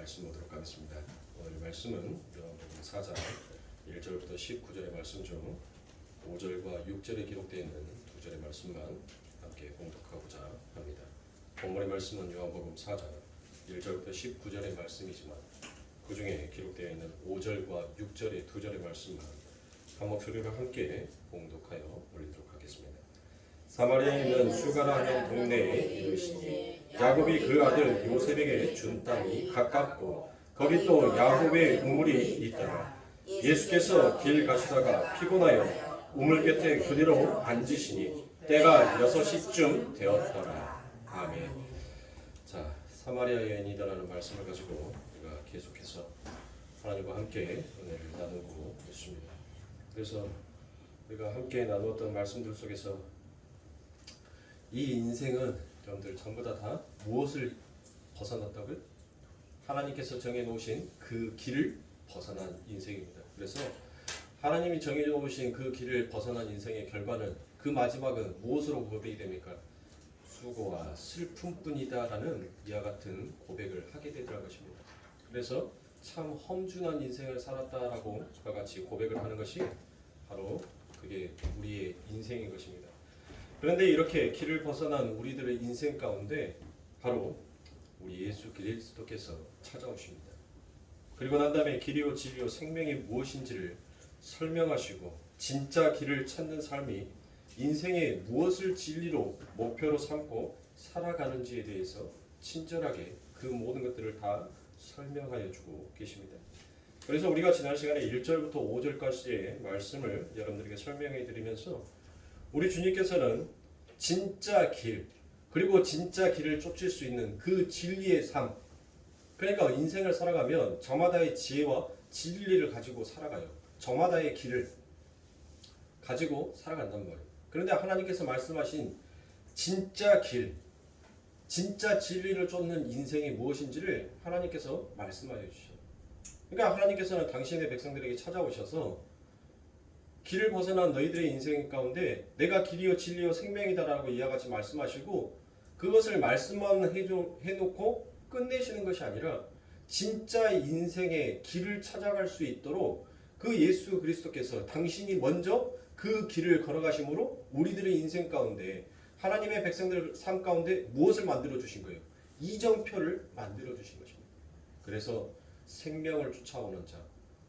말씀 보도록 하겠습니다. 오늘 말씀은 요한복음 4장 1절부터 19절의 말씀 중 5절과 6절에 기록되어 있는 두 절의 말씀만 함께 공독하고자 합니다. 본문의 말씀은 요한복음 4장 1절부터 19절의 말씀이지만 그 중에 기록되어 있는 5절과 6절의 두 절의 말씀만 한 목소리로 함께 공독하여 올리도록 하겠습니다. 사마리아에 있는 수가라는 동네에 이르시니 야곱이 그 아들 요셉에게 준 땅이 가깝고 거기 또 야곱의 우물이 있더라. 예수께서 길 가시다가 피곤하여 우물 곁에 그대로 앉으시니 때가 6시쯤 되었더라. 아멘. 자, 사마리아 여인이다라는 말씀을 가지고 우리가 계속해서 하나님과 함께 은혜를 나누고 있습니다. 그래서 우리가 함께 나누었던 말씀들 속에서 이 인생은 여러분들 전부 다 무엇을 벗어났다고요? 하나님께서 정해놓으신 그 길을 벗어난 인생입니다. 그래서 하나님이 정해놓으신 그 길을 벗어난 인생의 결과는 그 마지막은 무엇으로 고백이 됩니까? 수고와 슬픔뿐이다라는 이와 같은 고백을 하게 되더라 것입니다. 그래서 참 험준한 인생을 살았다라고 그와 같이 고백을 하는 것이 바로 그게 우리의 인생인 것입니다. 그런데 이렇게 길을 벗어난 우리들의 인생 가운데 바로 우리 예수 그리스도께서 찾아오십니다. 그리고 난 다음에 길이요 진리요 생명이 무엇인지를 설명하시고 진짜 길을 찾는 삶이 인생의 무엇을 진리로 목표로 삼고 살아가는지에 대해서 친절하게 그 모든 것들을 다 설명하여 주고 계십니다. 그래서 우리가 지난 시간에 1절부터 5절까지의 말씀을 여러분들에게 설명해 드리면서 우리 주님께서는 진짜 길, 그리고 진짜 길을 쫓을 수 있는 그 진리의 삶, 그러니까 인생을 살아가면 저마다의 지혜와 진리를 가지고 살아가요. 저마다의 길을 가지고 살아간단 말이에요. 그런데 하나님께서 말씀하신 진짜 길, 진짜 진리를 쫓는 인생이 무엇인지를 하나님께서 말씀하여 주셔요. 그러니까 하나님께서는 당신의 백성들에게 찾아오셔서 길을 벗어난 너희들의 인생 가운데 내가 길이요 진리요 생명이다라고 이와 같이 말씀하시고 그것을 말씀만 해놓고 끝내시는 것이 아니라 진짜 인생의 길을 찾아갈 수 있도록 그 예수 그리스도께서 당신이 먼저 그 길을 걸어가심으로 우리들의 인생 가운데 하나님의 백성들 삶 가운데 무엇을 만들어 주신 거예요? 이정표를 만들어 주신 것입니다. 그래서 생명을 쫓아오는 자,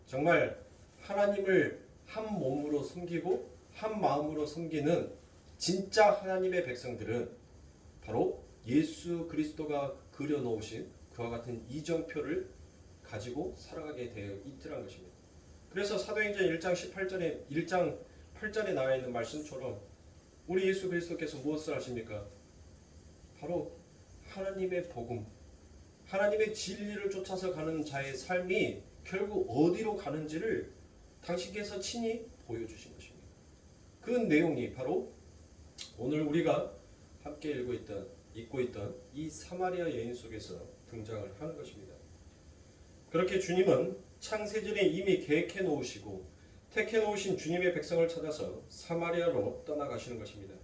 정말 하나님을 한 몸으로 섬기고 한 마음으로 섬기는 진짜 하나님의 백성들은 바로 예수 그리스도가 그려놓으신 그와 같은 이정표를 가지고 살아가게 되어 있더란 것입니다. 그래서 사도행전 1장 8절에 나와 있는 말씀처럼 우리 예수 그리스도께서 무엇을 하십니까? 바로 하나님의 복음, 하나님의 진리를 쫓아서 가는 자의 삶이 결국 어디로 가는지를 당신께서 친히 보여주신 것입니다. 그 내용이 바로 오늘 우리가 함께 읽고 있던 이 사마리아 여인 속에서 등장을 하는 것입니다. 그렇게 주님은 창세전에 이미 계획해 놓으시고 택해 놓으신 주님의 백성을 찾아서 사마리아로 떠나가시는 것입니다.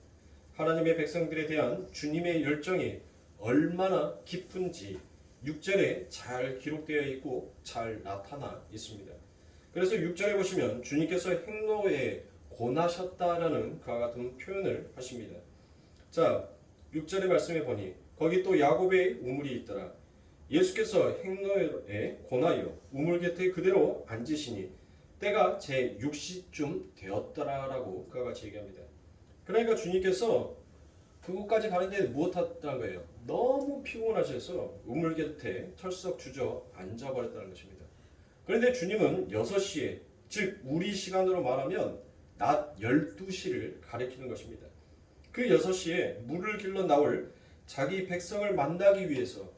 하나님의 백성들에 대한 주님의 열정이 얼마나 깊은지 6절에 잘 기록되어 있고 잘 나타나 있습니다. 그래서 6절에 보시면 주님께서 행로에 권하셨다라는 그와 같은 표현을 하십니다. 자, 6절의 말씀에 보니 거기 또 야곱의 우물이 있더라. 예수께서 행로에 권하여 우물 곁에 그대로 앉으시니 때가 제 6시쯤 되었더라라고 그와 같이 얘기합니다. 그러니까 주님께서 그곳까지 가는데 무엇 했다는 거예요? 너무 피곤하셔서 우물 곁에 털썩 주저 앉아버렸다는 것입니다. 그런데 주님은 6시에, 즉 우리 시간으로 말하면 낮 12시를 가리키는 것입니다. 그 6시에 물을 길러 나올 자기 백성을 만나기 위해서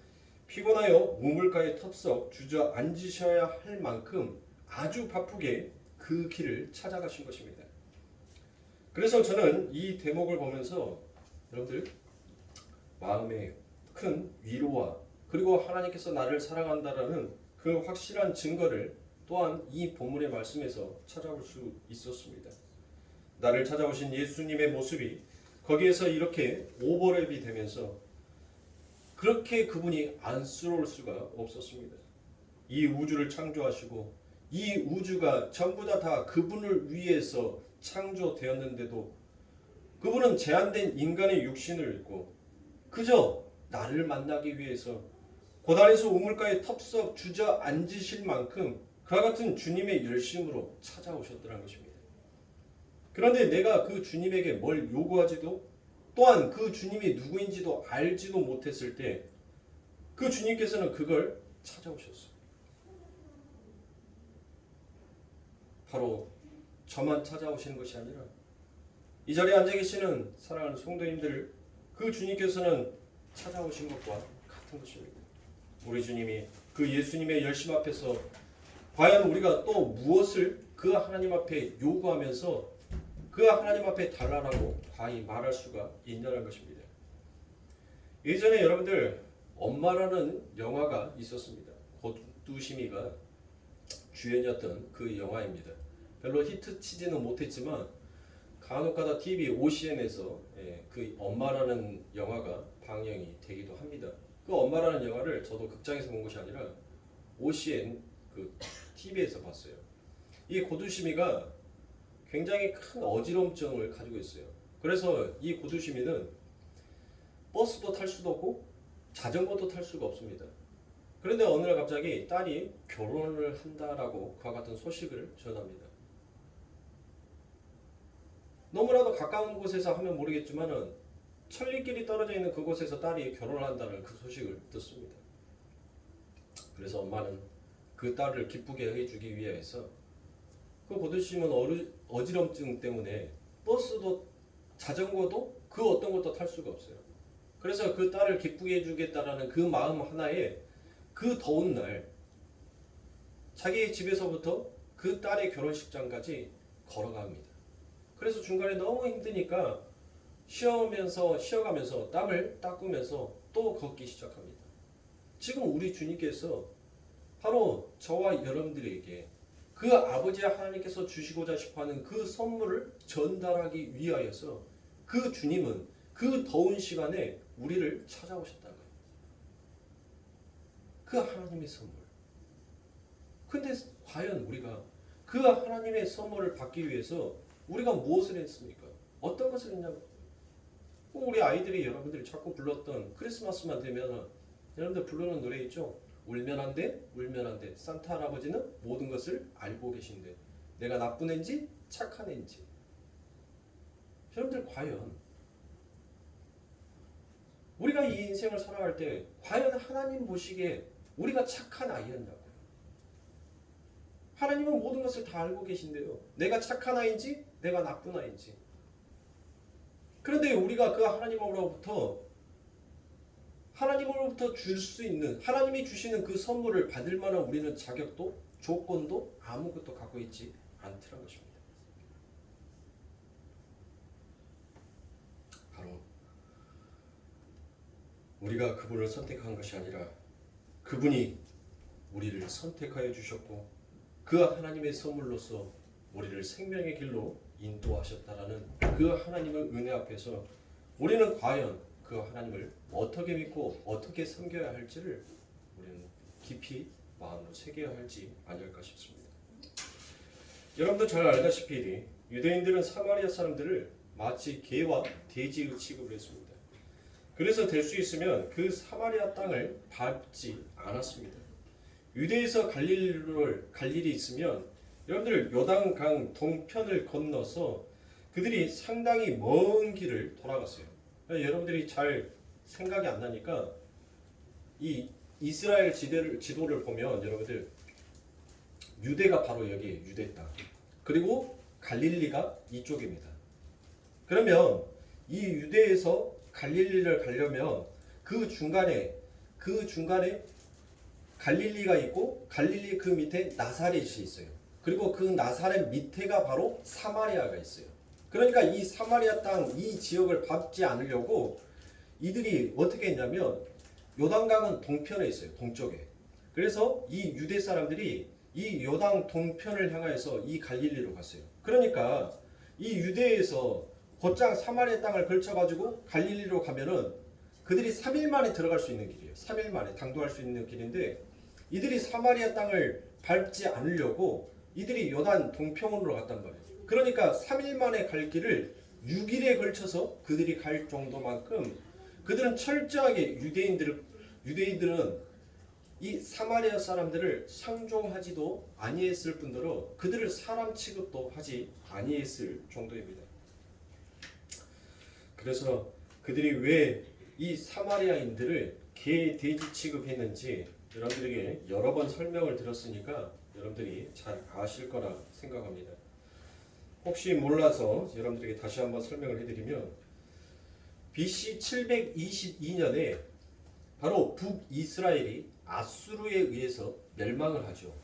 피곤하여 우물가에 텁썩 주저앉으셔야 할 만큼 아주 바쁘게 그 길을 찾아가신 것입니다. 그래서 저는 이 대목을 보면서 여러분들 마음에 큰 위로와 그리고 하나님께서 나를 사랑한다라는 그 확실한 증거를 또한 이 본문의 말씀에서 찾아볼 수 있었습니다. 나를 찾아오신 예수님의 모습이 거기에서 이렇게 오버랩이 되면서 그렇게 그분이 안쓰러울 수가 없었습니다. 이 우주를 창조하시고 이 우주가 전부 다 그분을 위해서 창조되었는데도 그분은 제한된 인간의 육신을 입고 그저 나를 만나기 위해서 고단에서 우물가에 텁썩 주저앉으실 만큼 그와 같은 주님의 열심으로 찾아오셨더라는 것입니다. 그런데 내가 그 주님에게 뭘 요구하지도 또한 그 주님이 누구인지도 알지도 못했을 때 그 주님께서는 그걸 찾아오셨어요. 바로 저만 찾아오시는 것이 아니라 이 자리에 앉아 계시는 사랑하는 성도님들 그 주님께서는 찾아오신 것과 같은 것입니다. 우리 주님이 그 예수님의 열심 앞에서 과연 우리가 또 무엇을 그 하나님 앞에 요구하면서 그 하나님 앞에 달라라고 과히 말할 수가 있냐는 것입니다. 예전에 여러분들 엄마라는 영화가 있었습니다. 고두심이가 주연이었던 그 영화입니다. 별로 히트치지는 못했지만 간혹가다 TV OCN에서 그 엄마라는 영화가 방영이 되기도 합니다. 그 엄마라는 영화를 저도 극장에서 본 것이 아니라 OCN 그 TV에서 봤어요. 이 고두심이가 굉장히 큰 어지럼증을 가지고 있어요. 그래서 이 고두심이는 버스도 탈 수도 없고 자전거도 탈 수가 없습니다. 그런데 어느 날 갑자기 딸이 결혼을 한다라고 그와 같은 소식을 전합니다. 너무나도 가까운 곳에서 하면 모르겠지만은 천리길이 떨어져 있는 그곳에서 딸이 결혼을 한다는 그 소식을 듣습니다. 그래서 엄마는 그 딸을 기쁘게 해주기 위해서 그 고두심은 어지럼증 때문에 버스도 자전거도 그 어떤 것도 탈 수가 없어요. 그래서 그 딸을 기쁘게 해주겠다라는 그 마음 하나에 그 더운 날 자기 집에서부터 그 딸의 결혼식장까지 걸어갑니다. 그래서 중간에 너무 힘드니까 쉬어가면서 땀을 닦으면서 또 걷기 시작합니다. 지금 우리 주님께서 바로 저와 여러분들에게 그 아버지 하나님께서 주시고자 싶어하는 그 선물을 전달하기 위하여서 그 주님은 그 더운 시간에 우리를 찾아오셨다는 거예요. 그 하나님의 선물. 근데 과연 우리가 그 하나님의 선물을 받기 위해서 우리가 무엇을 했습니까? 어떤 것을 했냐면 우리 아이들이 여러분들이 자꾸 불렀던 크리스마스만 되면 여러분들 부르는 노래 있죠? 울면 안 돼, 울면 안 돼. 산타 할아버지는 모든 것을 알고 계신데 내가 나쁜 애인지 착한 애인지. 여러분들 과연 우리가 이 인생을 살아갈 때 과연 하나님 보시기에 우리가 착한 아이였냐고요. 하나님은 모든 것을 다 알고 계신데요. 내가 착한 아이인지 내가 나쁜 아이인지. 그런데 우리가 그 하나님으로부터 줄 수 있는 하나님이 주시는 그 선물을 받을 만한 우리는 자격도 조건도 아무것도 갖고 있지 않더란 것입니다. 바로 우리가 그분을 선택한 것이 아니라 그분이 우리를 선택하여 주셨고 그 하나님의 선물로서 우리를 생명의 길로 인도하셨다라는 그 하나님의 은혜 앞에서 우리는 과연 그 하나님을 어떻게 믿고 어떻게 섬겨야 할지를 우리는 깊이 마음으로 새겨야 할지 아닐까 싶습니다. 여러분도 잘 알다시피 유대인들은 사마리아 사람들을 마치 개와 돼지의 취급을 했습니다. 그래서 될 수 있으면 그 사마리아 땅을 밟지 않았습니다. 유대에서 갈 일이 있으면 여러분들 요단강 동편을 건너서 그들이 상당히 먼 길을 돌아갔어요. 여러분들이 잘 생각이 안 나니까 이 이스라엘 지도를 보면 여러분들 유대가 바로 여기 유대 땅 그리고 갈릴리가 이쪽입니다. 그러면 이 유대에서 갈릴리를 가려면 그 중간에 갈릴리가 있고 갈릴리 그 밑에 나사렛이 있어요. 그리고 그 나사렛 밑에가 바로 사마리아가 있어요. 그러니까 이 사마리아 땅 이 지역을 밟지 않으려고 이들이 어떻게 했냐면 요단강은 동편에 있어요. 동쪽에. 그래서 이 유대 사람들이 이 요단 동편을 향하여서 이 갈릴리로 갔어요. 그러니까 이 유대에서 곧장 사마리아 땅을 걸쳐가지고 갈릴리로 가면은 그들이 3일 만에 들어갈 수 있는 길이에요. 3일 만에 당도할 수 있는 길인데 이들이 사마리아 땅을 밟지 않으려고 이들이 요단 동평원으로 갔단 말이에요. 그러니까 3일 만에 갈 길을 6일에 걸쳐서 그들이 갈 정도만큼 그들은 철저하게 유대인들은 이 사마리아 사람들을 상종하지도 아니했을 뿐더러 그들을 사람 취급도 하지 아니했을 정도입니다. 그래서 그들이 왜 이 사마리아인들을 개, 돼지 취급했는지 여러분들에게 여러 번 설명을 드렸으니까 여러분들이 잘 아실 거라 생각합니다. 혹시 몰라서 여러분들에게 다시 한번 설명을 해드리면 BC 722년에 바로 북이스라엘이 아수르에 의해서 멸망을 하죠.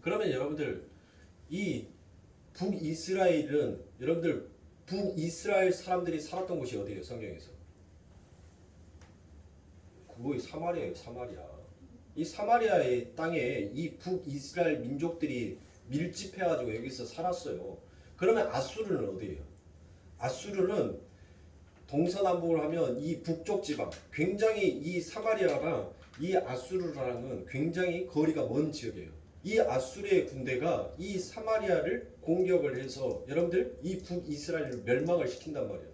그러면 여러분들 이 북이스라엘은 여러분들 북이스라엘 사람들이 살았던 곳이 어디예요? 성경에서 그거의 사마리아예요. 사마리아. 이 사마리아의 땅에 이 북이스라엘 민족들이 밀집해가지고 여기서 살았어요. 그러면 아수르는 어디예요? 아수르는 동서남북을 하면 이 북쪽 지방, 굉장히 이 사마리아랑 이 아수르랑은 굉장히 거리가 먼 지역이에요. 이 아수르의 군대가 이 사마리아를 공격을 해서 여러분들 이 북이스라엘을 멸망을 시킨단 말이에요.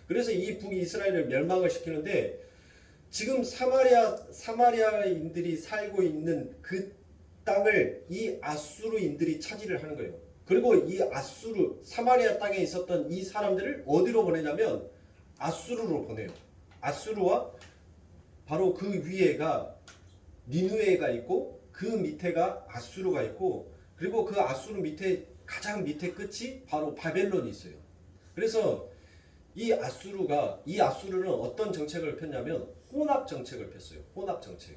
그래서 이 북이스라엘을 멸망을 시키는데 지금 사마리아인들이 살고 있는 그 땅을 이 아수르인들이 차지를 하는 거예요. 그리고 이 사마리아 땅에 있었던 이 사람들을 어디로 보내냐면 아수르로 보내요. 아수르와 바로 그 위에가 니누에가 있고 그 밑에가 아수르가 있고 그리고 그 아수르 밑에 가장 밑에 끝이 바로 바벨론이 있어요. 그래서 이 아수르는 어떤 정책을 폈냐면 혼합 정책을 폈어요. 혼합 정책.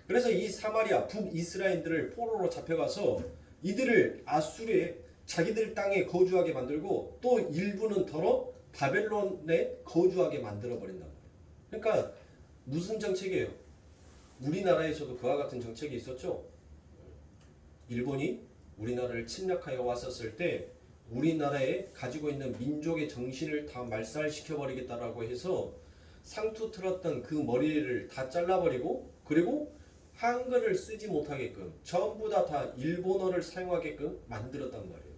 그래서 이 사마리아 북이스라엘들을 포로로 잡혀가서 이들을 아수르의 자기들 땅에 거주하게 만들고 또 일부는 더러 바벨론에 거주하게 만들어 버린단 말이에요. 그러니까 무슨 정책이에요? 우리나라에서도 그와 같은 정책이 있었죠. 일본이 우리나라를 침략하여 왔었을 때 우리나라에 가지고 있는 민족의 정신을 다 말살시켜 버리겠다라고 해서 상투 틀었던 그 머리를 다 잘라버리고 그리고 한글을 쓰지 못하게끔 전부 다 일본어를 사용하게끔 만들었단 말이에요.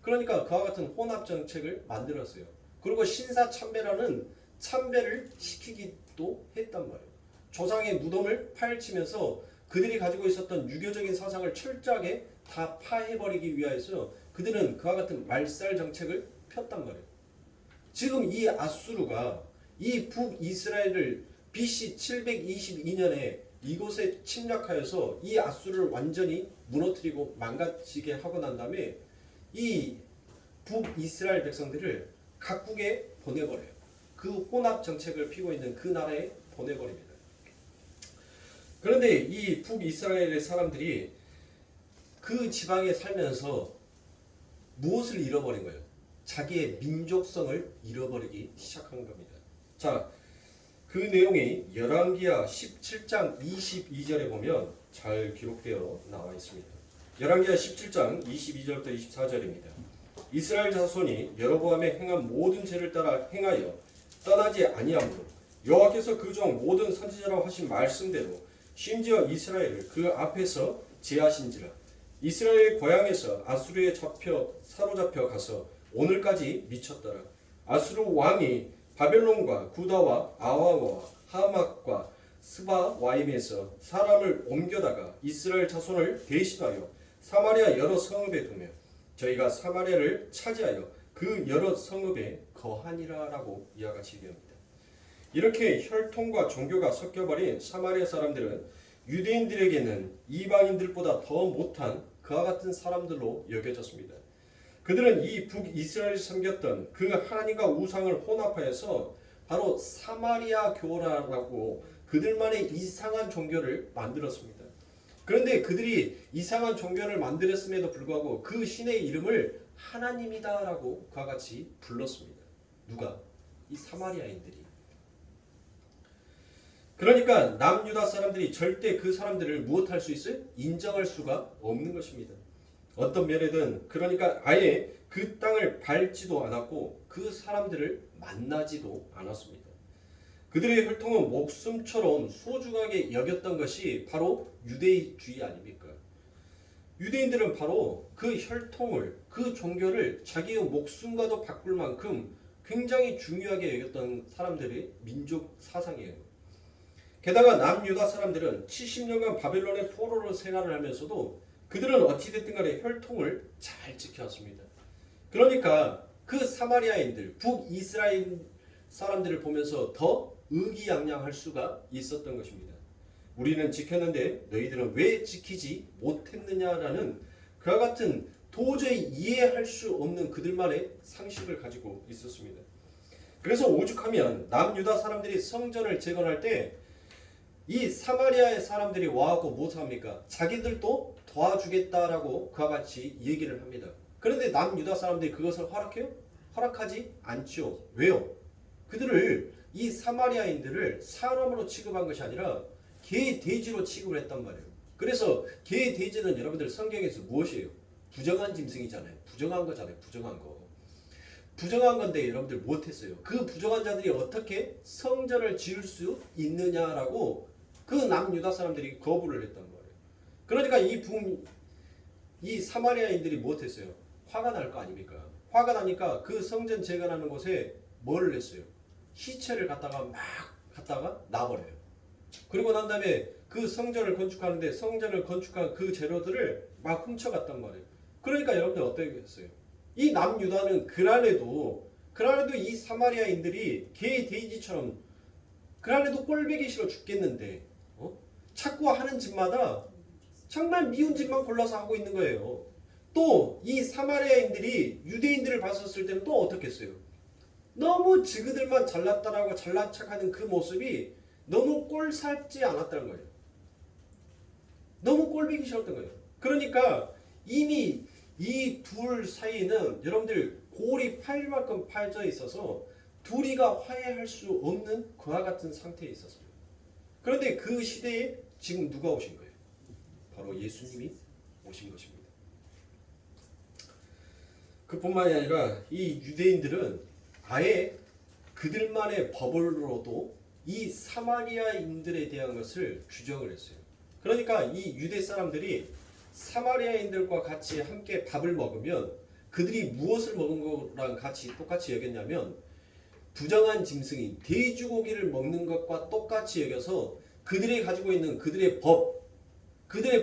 그러니까 그와 같은 혼합 정책을 만들었어요. 그리고 신사참배라는 참배를 시키기도 했단 말이에요. 조상의 무덤을 파헤치면서 그들이 가지고 있었던 유교적인 사상을 철저하게 다 파해버리기 위하여서 그들은 그와 같은 말살 정책을 폈단 말이에요. 지금 이 아수르가 이 북이스라엘을 BC 722년에 이곳에 침략하여서 이 아수르를 완전히 무너뜨리고 망가지게 하고 난 다음에 이 북이스라엘 백성들을 각국에 보내버려요. 그 혼합 정책을 피고 있는 그 나라에 보내버립니다. 그런데 이 북이스라엘의 사람들이 그 지방에 살면서 무엇을 잃어버린 거예요? 자기의 민족성을 잃어버리기 시작한 겁니다. 자, 그 내용이 열왕기하 17장 22절에 보면 잘 기록되어 나와 있습니다. 열왕기하 17장 22절부터 24절입니다. 이스라엘 자손이 여로보암의 행한 모든 죄를 따라 행하여 떠나지 아니하므로 여호와께서 그 종 모든 선지자라고 하신 말씀대로 심지어 이스라엘을 그 앞에서 제하신지라. 이스라엘 고향에서 아수르에 사로잡혀 가서 오늘까지 미쳤더라. 아수르 왕이 바벨론과 구다와 아와와 하막과 스바와임에서 사람을 옮겨다가 이스라엘 자손을 대신하여 사마리아 여러 성읍에 두며 저희가 사마리아를 차지하여 그 여러 성읍에 거하니라라고 이와 같이 얘기합니다. 이렇게 혈통과 종교가 섞여버린 사마리아 사람들은 유대인들에게는 이방인들보다 더 못한 그와 같은 사람들로 여겨졌습니다. 그들은 이 북이스라엘이 섬겼던 그 하나님과 우상을 혼합하여서 바로 사마리아 교라라고 그들만의 이상한 종교를 만들었습니다. 그런데 그들이 이상한 종교를 만들었음에도 불구하고 그 신의 이름을 하나님이다라고 그와 같이 불렀습니다. 누가? 이 사마리아인들이. 그러니까 남유다 사람들이 절대 그 사람들을 무엇할 수 있어요? 인정할 수가 없는 것입니다. 어떤 면에든 그러니까 아예 그 땅을 밟지도 않았고 그 사람들을 만나지도 않았습니다. 그들의 혈통은 목숨처럼 소중하게 여겼던 것이 바로 유대주의 아닙니까? 유대인들은 바로 그 혈통을, 그 종교를 자기의 목숨과도 바꿀 만큼 굉장히 중요하게 여겼던 사람들의 민족 사상이에요. 게다가 남유다 사람들은 70년간 바벨론의 포로로 생활을 하면서도 그들은 어찌됐든 간에 혈통을 잘 지켜왔습니다. 그러니까 그 사마리아인들, 북이스라엘 사람들을 보면서 더 의기양양할 수가 있었던 것입니다. 우리는 지켰는데 너희들은 왜 지키지 못했느냐라는 그와 같은 도저히 이해할 수 없는 그들만의 상식을 가지고 있었습니다. 그래서 오죽하면 남유다 사람들이 성전을 재건할 때 이 사마리아의 사람들이 와갖고 무엇을 합니까? 자기들도 도와주겠다라고 그와 같이 얘기를 합니다. 그런데 남유다 사람들이 그것을 허락해요? 허락하지 않죠. 왜요? 그들을 이 사마리아인들을 사람으로 취급한 것이 아니라 개, 돼지로 취급을 했단 말이에요. 그래서 개, 돼지는 여러분들 성경에서 무엇이에요? 부정한 짐승이잖아요. 부정한 거잖아요. 부정한 거. 부정한 건데 여러분들 못했어요. 그 부정한 자들이 어떻게 성전을 지을 수 있느냐라고 그 남유다 사람들이 거부를 했단 말이에요. 그러니까 이 사마리아인들이 못했어요. 화가 날 거 아닙니까? 화가 나니까 그 성전 재건하는 곳에 뭐를 냈어요? 시체를 갖다가 놔버려요. 그리고 난 다음에 그 성전을 건축하는데 성전을 건축한 그 재료들을 막 훔쳐갔단 말이에요. 그러니까 여러분들 어떻게 했어요? 이 남유다는 그날에도 이 사마리아인들이 개 돼지처럼 그날에도 꼴보기 싫어 죽겠는데 자꾸 하는 짓마다 정말 미운 짓만 골라서 하고 있는 거예요. 또 이 사마리아인들이 유대인들을 봤었을 때는 또 어떻게 했어요? 너무 지그들만 잘났다라고 잘난 척하는 그 모습이 너무 꼴살지 않았다는 거예요. 너무 꼴보기 싫었던 거예요. 그러니까 이미 이 둘 사이는 여러분들 골이 파일 만큼 파져 있어서 둘이가 화해할 수 없는 그와 같은 상태에 있었습니다. 그런데 그 시대에 지금 누가 오신 거예요? 바로 예수님이 오신 것입니다. 그뿐만이 아니라 이 유대인들은 아예 그들만의 법으로도 이 사마리아인들에 대한 것을 규정을 했어요. 그러니까 이 유대 사람들이 사마리아인들과 같이 함께 밥을 먹으면 그들이 무엇을 먹은 거랑 똑같이 여겼냐면 부정한 짐승인 돼지고기를 먹는 것과 똑같이 여겨서 그들이 가지고 있는 그들의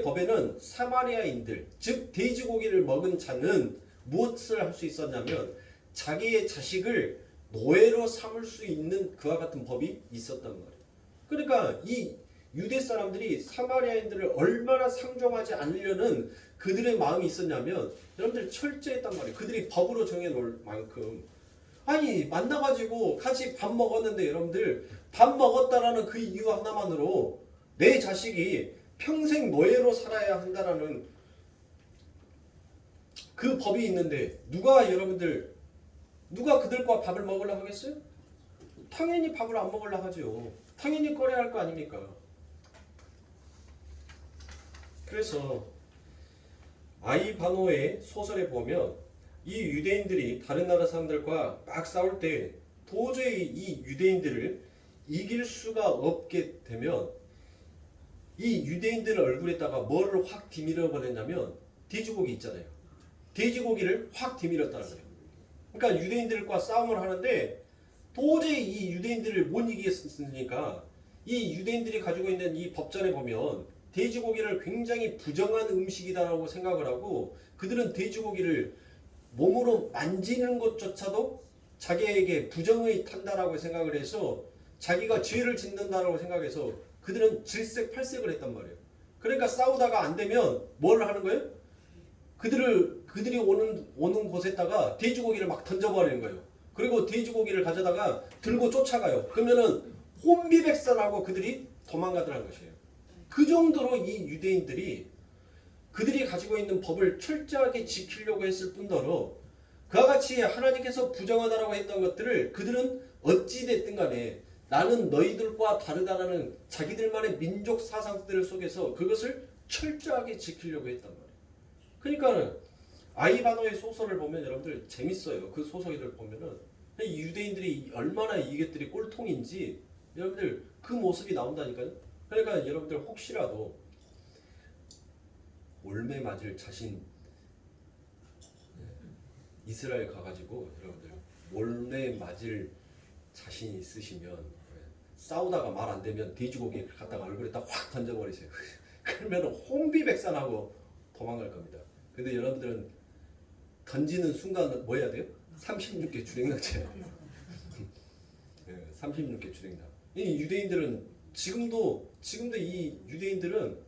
법에는 사마리아인들, 즉 돼지고기를 먹은 자는 무엇을 할 수 있었냐면 자기의 자식을 노예로 삼을 수 있는 그와 같은 법이 있었단 말이에요. 그러니까 이 유대 사람들이 사마리아인들을 얼마나 상종하지 않으려는 그들의 마음이 있었냐면 여러분들 철저했단 말이에요. 그들이 법으로 정해놓을 만큼. 아니 만나가지고 같이 밥 먹었는데 여러분들 밥 먹었다라는 그 이유 하나만으로 내 자식이 평생 노예로 살아야 한다라는 그 법이 있는데 누가 그들과 밥을 먹으려고 하겠어요? 당연히 밥을 안 먹으려고 하죠. 당연히 꺼려야 할 거 아닙니까? 그래서 아이바노의 소설에 보면 이 유대인들이 다른 나라 사람들과 막 싸울 때 도저히 이 유대인들을 이길 수가 없게 되면 이 유대인들 얼굴에다가 뭐를 확 디밀어 버렸냐면 돼지고기 있잖아요. 돼지고기를 확 디밀었다는 거예요. 그러니까 유대인들과 싸움을 하는데 도저히 이 유대인들을 못 이기겠으니까 이 유대인들이 가지고 있는 이 법전에 보면 돼지고기를 굉장히 부정한 음식이다라고 생각을 하고 그들은 돼지고기를 몸으로 만지는 것조차도 자기에게 부정의 탄다라고 생각을 해서 자기가 죄를 짓는다라고 생각해서 그들은 질색팔색을 했단 말이에요. 그러니까 싸우다가 안 되면 뭘 하는 거예요? 그들이 오는 곳에다가 돼지고기를 막 던져버리는 거예요. 그리고 돼지고기를 가져다가 들고 쫓아가요. 그러면은 혼비백산하고 그들이 도망가더라는 것이에요. 그 정도로 이 유대인들이 그들이 가지고 있는 법을 철저하게 지키려고 했을 뿐더러 그와 같이 하나님께서 부정하다라고 했던 것들을 그들은 어찌됐든 간에 나는 너희들과 다르다라는 자기들만의 민족 사상들 속에서 그것을 철저하게 지키려고 했단 말이에요. 그러니까 아이바노의 소설을 보면 여러분들 재밌어요. 그 소설을 보면은 이 유대인들이 얼마나 이것들이 꼴통인지 여러분들 그 모습이 나온다니까요. 그러니까 여러분들 혹시라도 올매 맞을 자신, 이스라엘 가가지고 여러분들 올매 맞을 자신 있으시면 싸우다가 말 안 되면 돼지고기 갖다가 얼굴에다 확 던져버리세요. 그러면 혼비백산하고 도망갈 겁니다. 근데 여러분들은 던지는 순간 뭐 해야 돼요? 36개 주랭랑채요. 36개 주랭랑. 이 유대인들은 지금도 이 유대인들은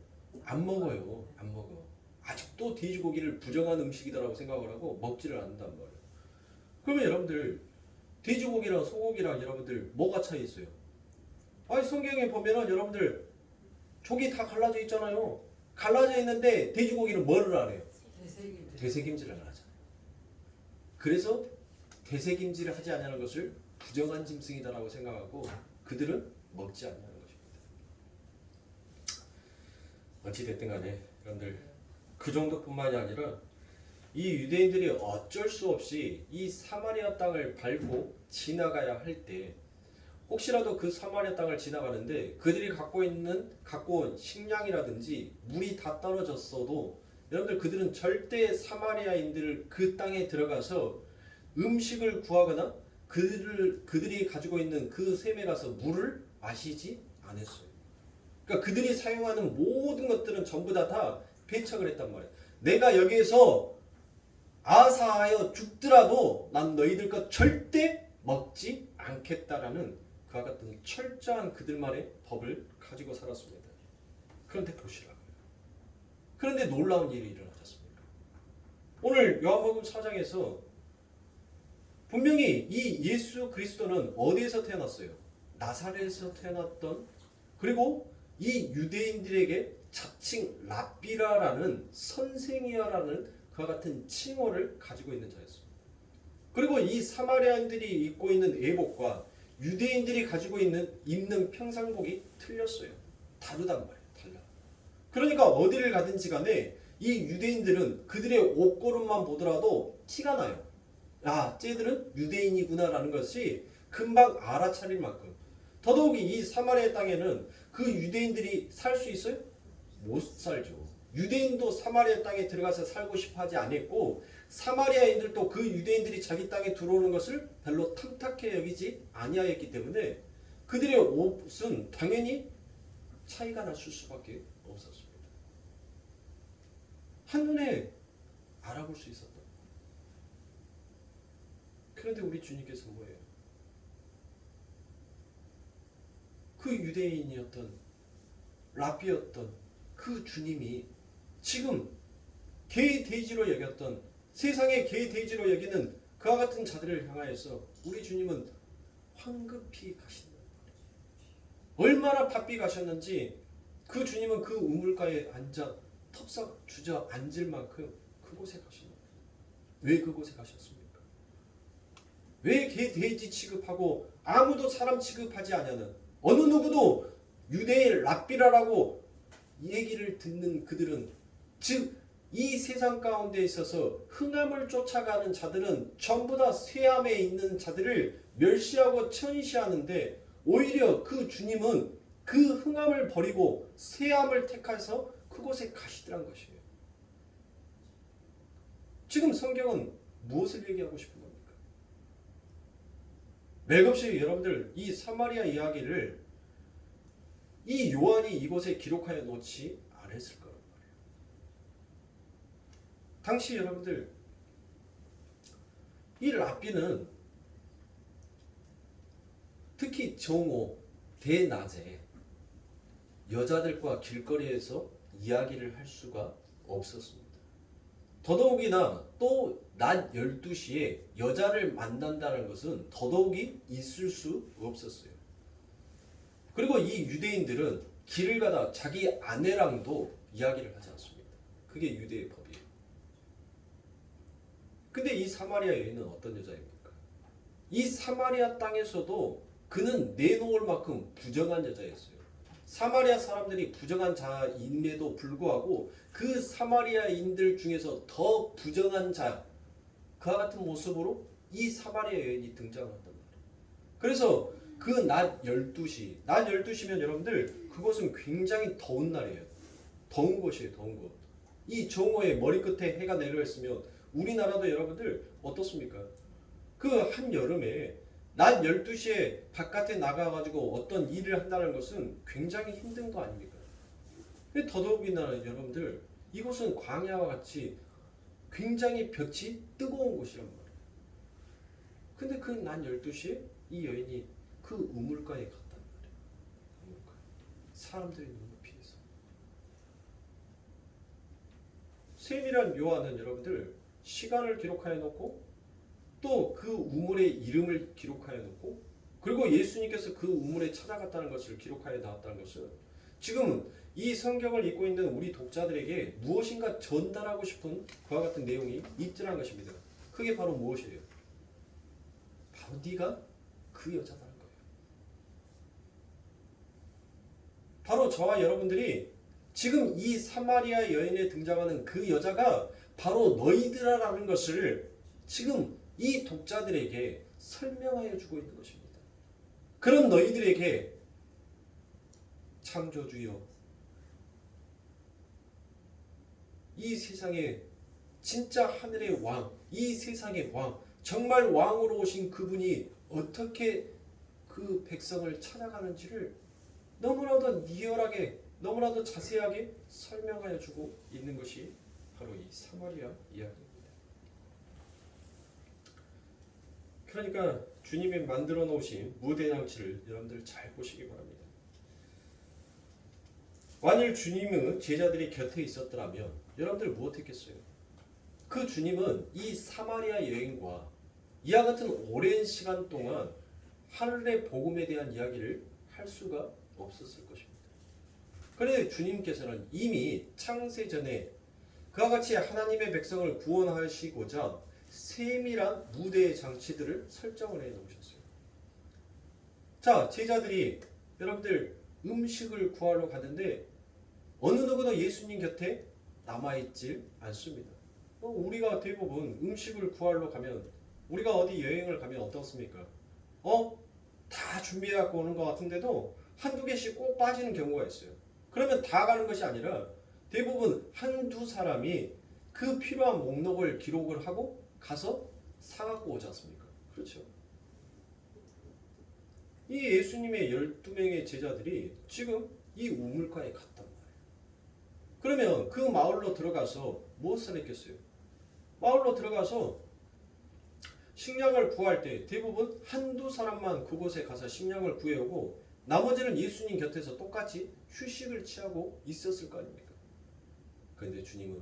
안 먹어요. 안 먹어. 아직도 돼지고기를 부정한 음식이다라고 생각을 하고 먹지를 않는단 말이에요. 그러면 여러분들 돼지고기랑 소고기랑 여러분들 뭐가 차이 있어요? 아니 성경에 보면은 여러분들 족이 다 갈라져 있잖아요. 갈라져 있는데 돼지고기는 뭐를 안 해요? 되새김질을 안 하잖아요. 그래서 되새김질을 하지 않냐는 것을 부정한 짐승이다라고 생각하고 그들은 먹지 않냐는 것입니다. 어찌됐든 간에 여러분들 그 정도뿐만이 아니라 이 유대인들이 어쩔 수 없이 이 사마리아 땅을 밟고 지나가야 할 때 혹시라도 그 사마리아 땅을 지나가는데 그들이 갖고 온 식량이라든지 물이 다 떨어졌어도 여러분들 그들은 절대 사마리아인들 그 땅에 들어가서 음식을 구하거나 그들이 가지고 있는 그 샘에 가서 물을 마시지 않았어요. 그러니까 그들이 사용하는 모든 것들은 전부 다 배척을 했단 말이에요. 내가 여기에서 아사하여 죽더라도 난 너희들 것 절대 먹지 않겠다라는 그와 같은 철저한 그들만의 법을 가지고 살았습니다. 그런데 보시라고요. 그런데 놀라운 일이 일어나지 않습니까? 오늘 요한복음 4장에서 분명히 이 예수 그리스도는 어디에서 태어났어요? 나사렛에서 태어났던, 그리고 이 유대인들에게 자칭 랍비라라는 선생이야라는 그와 같은 칭호를 가지고 있는 자였습니다. 그리고 이 사마리아인들이 입고 있는 예복과 유대인들이 가지고 입는 평상복이 틀렸어요. 다르단 말이에요. 달라. 그러니까 어디를 가든지 간에 이 유대인들은 그들의 옷걸음만 보더라도 티가 나요. 아, 쟤들은 유대인이구나라는 것이 금방 알아차릴 만큼. 더더욱이 이 사마리아 땅에는 그 유대인들이 살 수 있어요? 못 살죠. 유대인도 사마리아 땅에 들어가서 살고 싶어 하지 않았고 사마리아인들도 그 유대인들이 자기 땅에 들어오는 것을 별로 탐탁해 여기지 아니하였기 때문에 그들의 옷은 당연히 차이가 날 수밖에 없었습니다. 한눈에 알아볼 수 있었던. 그런데 우리 주님께서 뭐예요? 그 유대인이었던 랍비였던 그 주님이 지금 개의 돼지로 여겼던, 세상의 개의 돼지로 여기는 그와 같은 자들을 향하여서 우리 주님은 황급히 가신다. 얼마나 바삐 가셨는지 그 주님은 그 우물가에 앉아 텁석 주저앉을 만큼 그곳에 가신다. 왜 그곳에 가셨습니까? 왜 개 돼지 취급하고 아무도 사람 취급하지 않냐는, 어느 누구도 유대인 랍비라라고 얘기를 듣는 그들은, 즉 이 세상 가운데 있어서 흥함을 쫓아가는 자들은 전부 다 쇠함에 있는 자들을 멸시하고 천시하는데 오히려 그 주님은 그 흥함을 버리고 쇠함을 택해서 그곳에 가시더란 것이에요. 지금 성경은 무엇을 얘기하고 싶은 겁니까? 맥없이 여러분들 이 사마리아 이야기를 이 요한이 이곳에 기록하여 놓지 않았을 거란 말이에요. 당시 여러분들 이 랍비는 특히 정오, 대낮에 여자들과 길거리에서 이야기를 할 수가 없었습니다. 더더욱이나 또 낮 12시에 여자를 만난다는 것은 더더욱이 있을 수 없었어요. 그리고 이 유대인들은 길을 가다 자기 아내랑도 이야기를 하지 않습니다. 그게 유대의 법이에요. 근데 이 사마리아 여인은 어떤 여자입니까? 이 사마리아 땅에서도 그는 내놓을 만큼 부정한 여자였어요. 사마리아 사람들이 부정한 자임에도 불구하고 그 사마리아인들 중에서 더 부정한 자, 그와 같은 모습으로 이 사마리아 여인이 등장을 한단 말이에요. 그래서 그 낮 12시, 낮 12시면 여러분들 그것은 굉장히 더운 날이에요. 더운 곳이에요. 더운 곳. 이 정오에 머리끝에 해가 내려있으면 우리나라도 여러분들 어떻습니까? 그 한여름에 낮 12시에 바깥에 나가가지고 어떤 일을 한다는 것은 굉장히 힘든 거 아닙니까? 더더욱이나 여러분들 이곳은 광야와 같이 굉장히 볕이 뜨거운 곳이란 말이에요. 근데 그 낮 12시에 이 여인이 그 우물가에 갔단 말이에요. 우물가. 사람들이 눈높이에서. 세밀한 묘화는 여러분들 시간을 기록하여 놓고 또 그 우물의 이름을 기록하여 놓고 그리고 예수님께서 그 우물에 찾아갔다는 것을 기록하여 나왔다는 것은 지금 이 성경을 읽고 있는 우리 독자들에게 무엇인가 전달하고 싶은 그와 같은 내용이 있더라는 것입니다. 그게 바로 무엇이에요? 바로 네가 그 여자다는 거예요. 바로 저와 여러분들이 지금 이 사마리아 여인에 등장하는 그 여자가 바로 너희들아라는 것을 지금 이 독자들에게 설명하여 주고 있는 것입니다. 그런 너희들에게 창조주여, 이 세상의 진짜 하늘의 왕, 이 세상의 왕, 정말 왕으로 오신 그분이 어떻게 그 백성을 찾아가는지를 너무나도 리얼하게, 너무나도 자세하게 설명하여 주고 있는 것이 바로 이 사마리아 이야기입니다. 그러니까 주님이 만들어 놓으신 무대장치를 여러분들 잘 보시기 바랍니다. 만일 주님의 제자들이 곁에 있었더라면 여러분들 무엇했겠어요? 그 주님은 이 사마리아 여인과 이와 같은 오랜 시간 동안 하늘의 복음에 대한 이야기를 할 수가 없었을 것입니다. 그런데 주님께서는 이미 창세 전에 그와 같이 하나님의 백성을 구원하시고자 세밀한 무대의 장치들을 설정을 해 놓으셨어요. 자, 제자들이 여러분들 음식을 구하러 갔는데 어느 누구도 예수님 곁에 남아있질 않습니다. 우리가 대부분 음식을 구하러 가면 우리가 어디 여행을 가면 어떻습니까? 다 준비해갖고 오는 것 같은데도 한두 개씩 꼭 빠지는 경우가 있어요. 그러면 다 가는 것이 아니라 대부분 한두 사람이 그 필요한 목록을 기록을 하고 가서 사갖고 오지 않습니까? 그렇죠. 이 예수님의 12명의 제자들이 지금 이 우물가에 갔단 말이에요. 그러면 그 마을로 들어가서 무엇을 했겠어요? 마을로 들어가서 식량을 구할 때 대부분 한두 사람만 그곳에 가서 식량을 구해오고 나머지는 예수님 곁에서 똑같이 휴식을 취하고 있었을 거 아닙니까? 그런데 주님은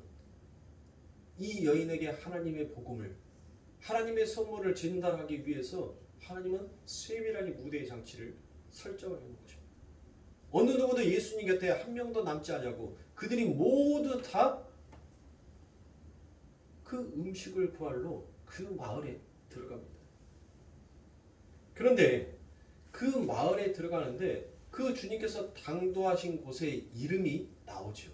이 여인에게 하나님의 복음을, 하나님의 선물을 전달하기 위해서 하나님은 세밀하게 무대의 장치를 설정을 해놓은 것입니다. 어느 누구도 예수님 곁에 한 명도 남지 않냐고 그들이 모두 다 그 음식을 구하러 그 마을에 들어갑니다. 그런데 그 마을에 들어가는데 그 주님께서 당도하신 곳의 이름이 나오죠.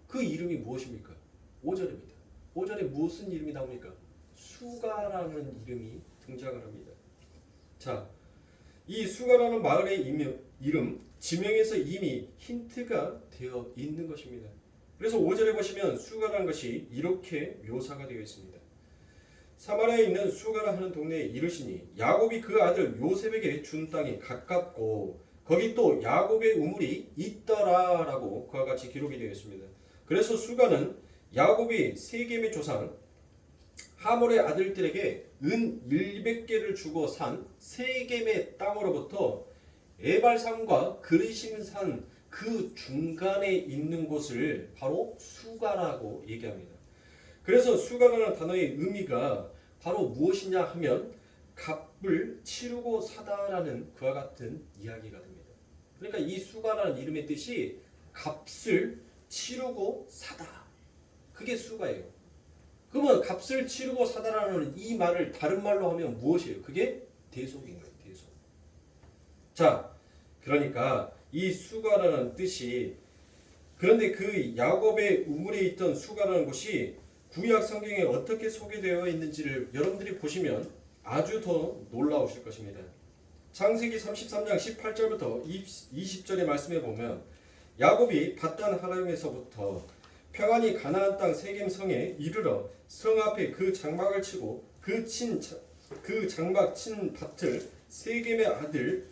그 이름이 무엇입니까? 5절입니다. 5절에 무슨 이름이 나옵니까? 수가라는 이름이 등장을 합니다. 자, 이 수가라는 마을의 이름, 지명에서 이미 힌트가 되어 있는 것입니다. 그래서 5절에 보시면 수가라는 것이 이렇게 묘사가 되어 있습니다. 사마리아에 있는 수가라 하는 동네에 이르시니 야곱이 그 아들 요셉에게 준 땅이 가깝고 거기 또 야곱의 우물이 있더라라고 그와 같이 기록이 되어 있습니다. 그래서 수가는 야곱이 세겜의 조상 하몰의 아들들에게 은 100개를 주고 산 세겜의 땅으로부터 에발산과 그르심산 그 중간에 있는 곳을 바로 수가라고 얘기합니다. 그래서 수가라는 단어의 의미가 바로 무엇이냐 하면 값을 치르고 사다라는 그와 같은 이야기가 됩니다. 그러니까 이 수가라는 이름의 뜻이 값을 치르고 사다. 그게 수가예요. 그러면 값을 치르고 사다라는 이 말을 다른 말로 하면 무엇이에요? 그게 대속인 거예요. 대속. 자, 그러니까 이 수가라는 뜻이 그런데 그 야곱의 우물에 있던 수가라는 곳이 구약 성경에 어떻게 소개되어 있는지를 여러분들이 보시면 아주 더 놀라우실 것입니다. 창세기 33장 18절부터 20절의 말씀에 보면 야곱이 밧단 하람에서부터 평안히 가나안 땅 세겜 성에 이르러 성 앞에 그 장막을 치고 그 장막 친 밭을 세겜의 아들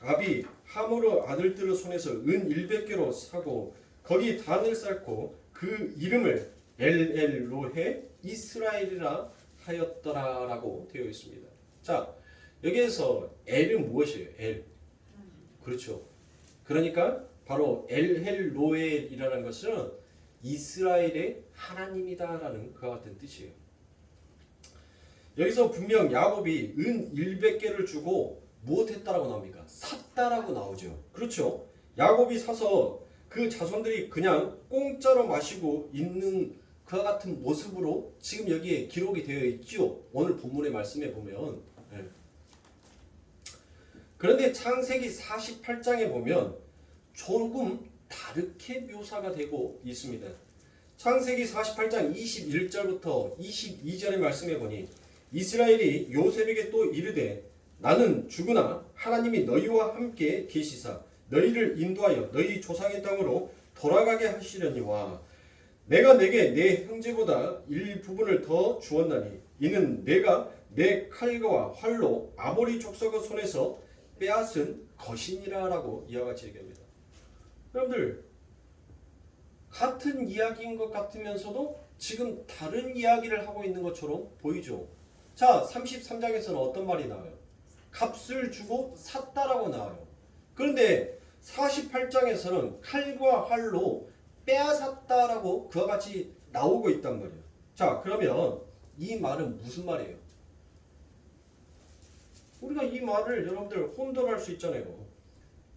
아비 하모르 아들들의 손에서 은 100개로 사고 거기 단을 쌓고 그 이름을 엘엘로헤 이스라엘이라 하였더라라고 되어 있습니다. 자, 여기에서 엘은 무엇이에요? 엘. 그렇죠. 그러니까 바로 엘헬로엘이라는 것은 이스라엘의 하나님이다라는 그와 같은 뜻이에요. 여기서 분명 야곱이 은 100개를 주고 무엇했다라고 나옵니까? 샀다라고 나오죠. 그렇죠. 야곱이 사서 그 자손들이 그냥 공짜로 마시고 있는 그와 같은 모습으로 지금 여기에 기록이 되어 있죠. 오늘 본문의 말씀에 보면. 네. 그런데 창세기 48장에 보면 조금 다르게 묘사가 되고 있습니다. 창세기 48장 21절부터 22절의 말씀에 보니 이스라엘이 요셉에게 또 이르되 나는 죽으나 하나님이 너희와 함께 계시사 너희를 인도하여 너희 조상의 땅으로 돌아가게 하시려니와 내가 내게 내 형제보다 일부분을 더 주었나니 이는 내가 내 칼과 활로 아모리 족속의 손에서 빼앗은 것이니라 라고 이와 같이 얘기합니다. 여러분들 같은 이야기인 것 같으면서도 지금 다른 이야기를 하고 있는 것처럼 보이죠. 자, 33장에서는 어떤 말이 나와요? 값을 주고 샀다라고 나와요. 그런데 48장에서는 칼과 활로 빼앗았다라고 그와 같이 나오고 있단 말이에요. 자, 그러면 이 말은 무슨 말이에요? 우리가 이 말을 여러분들 혼돈할 수 있잖아요.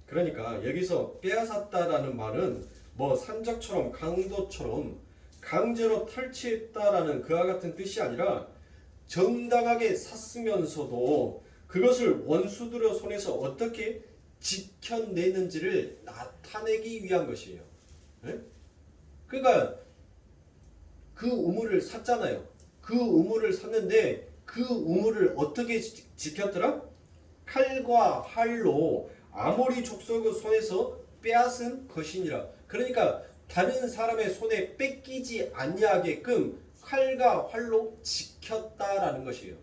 그러니까 여기서 빼앗았다라는 말은 뭐 산적처럼 강도처럼 강제로 탈취했다라는 그와 같은 뜻이 아니라 정당하게 샀으면서도 그것을 원수들의 손에서 어떻게 지켜내는지를 나타내기 위한 것이에요. 네? 그러니까 그 우물을 샀잖아요. 그 우물을 샀는데 그 우물을 어떻게 지켰더라? 칼과 활로 아모리 족속의 손에서 빼앗은 것이니라. 그러니까 다른 사람의 손에 뺏기지 아니하게끔 칼과 활로 지켰다라는 것이에요.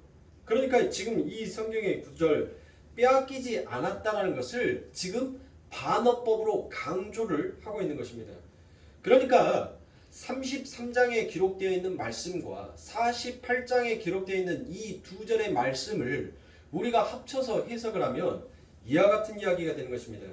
그러니까 지금 이 성경의 구절 빼앗기지 않았다라는 것을 지금 반어법으로 강조를 하고 있는 것입니다. 그러니까 33장에 기록되어 있는 말씀과 48장에 기록되어 있는 이 두 절의 말씀을 우리가 합쳐서 해석을 하면 이와 같은 이야기가 되는 것입니다.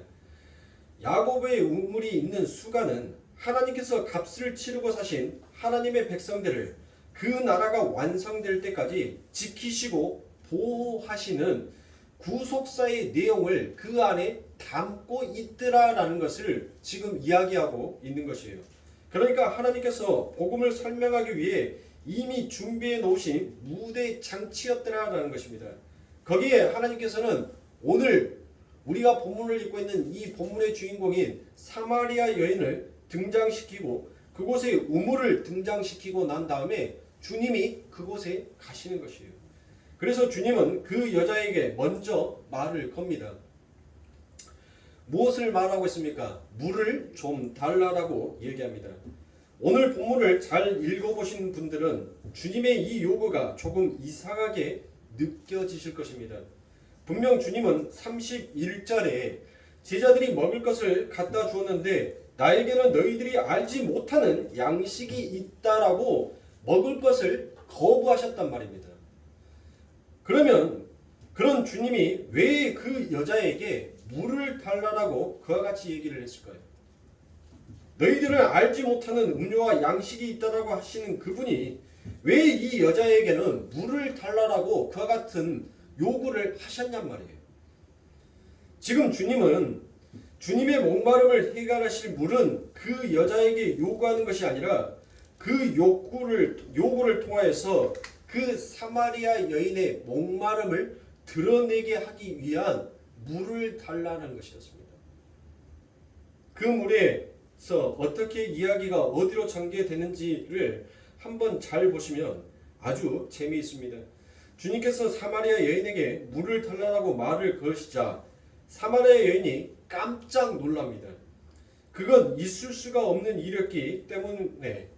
야곱의 우물이 있는 수가는 하나님께서 값을 치르고 사신 하나님의 백성들을 그 나라가 완성될 때까지 지키시고 보호하시는 구속사의 내용을 그 안에 담고 있더라라는 것을 지금 이야기하고 있는 것이에요. 그러니까 하나님께서 복음을 설명하기 위해 이미 준비해 놓으신 무대 장치였더라라는 것입니다. 거기에 하나님께서는 오늘 우리가 본문을 읽고 있는 이 본문의 주인공인 사마리아 여인을 등장시키고 그곳에 우물을 등장시키고 난 다음에 주님이 그곳에 가시는 것이에요. 그래서 주님은 그 여자에게 먼저 말을 겁니다. 무엇을 말하고 있습니까? 물을 좀 달라라고 얘기합니다. 오늘 본문을 잘 읽어보신 분들은 주님의 이 요구가 조금 이상하게 느껴지실 것입니다. 분명 주님은 31절에 제자들이 먹을 것을 갖다 주었는데 나에게는 너희들이 알지 못하는 양식이 있다라고 먹을 것을 거부하셨단 말입니다. 그러면 그런 주님이 왜 그 여자에게 물을 달라라고 그와 같이 얘기를 했을까요? 너희들은 알지 못하는 음료와 양식이 있다라고 하시는 그분이 왜 이 여자에게는 물을 달라라고 그와 같은 요구를 하셨냔 말이에요. 지금 주님은 주님의 목마름을 해결하실 물은 그 여자에게 요구하는 것이 아니라 그 요구를 통하여서 그 사마리아 여인의 목마름을 드러내게 하기 위한 물을 달라는 것이었습니다. 그 물에서 어떻게 이야기가 어디로 전개되는지를 한번 잘 보시면 아주 재미있습니다. 주님께서 사마리아 여인에게 물을 달라고 말을 거시자 사마리아 여인이 깜짝 놀랍니다. 그건 있을 수가 없는 일이었기 때문에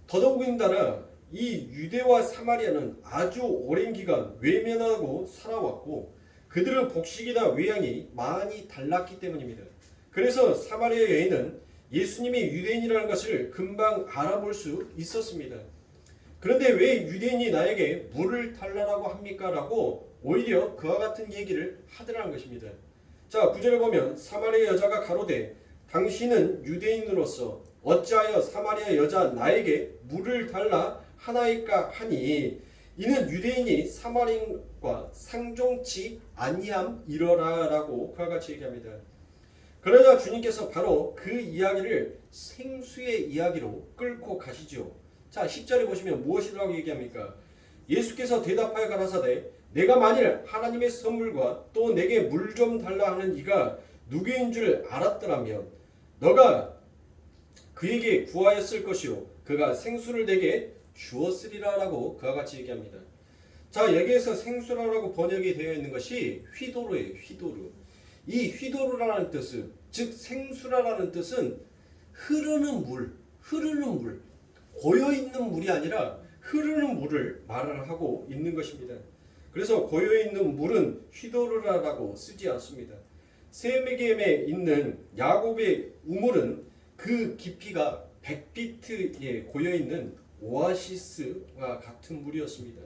더더군다나 이 유대와 사마리아는 아주 오랜 기간 외면하고 살아왔고 그들의 복식이나 외양이 많이 달랐기 때문입니다. 그래서 사마리아 여인은 예수님이 유대인이라는 것을 금방 알아볼 수 있었습니다. 그런데 왜 유대인이 나에게 물을 달라고 합니까? 라고 오히려 그와 같은 얘기를 하더라는 것입니다. 자, 9절에 보면 사마리아 여자가 가로되 당신은 유대인으로서 어찌하여 사마리아 여자 나에게 물을 달라 하나이까 하니 이는 유대인이 사마리아인과 상종치 아니함이러라 라고 그와 같이 얘기합니다. 그러자 주님께서 바로 그 이야기를 생수의 이야기로 끌고 가시죠. 자, 10절에 보시면 무엇이라고 얘기합니까? 예수께서 대답하여 가라사대 내가 만일 하나님의 선물과 또 내게 물 좀 달라 하는 이가 누구인 줄 알았더라면 너가 그에게 구하였을 것이요 그가 생수를 내게 주었으리라 라고 그와 같이 얘기합니다. 자, 여기에서 생수라고 번역이 되어 있는 것이 휘도르예요. 휘도르. 이 휘도르라는 뜻은 즉 생수라는 뜻은 흐르는 물, 고여있는 물이 아니라 흐르는 물을 말을 하고 있는 것입니다. 그래서 고여있는 물은 휘도르라고 쓰지 않습니다. 세겜에 있는 야곱의 우물은 그 깊이가 100피트에 고여있는 오아시스와 같은 물이었습니다.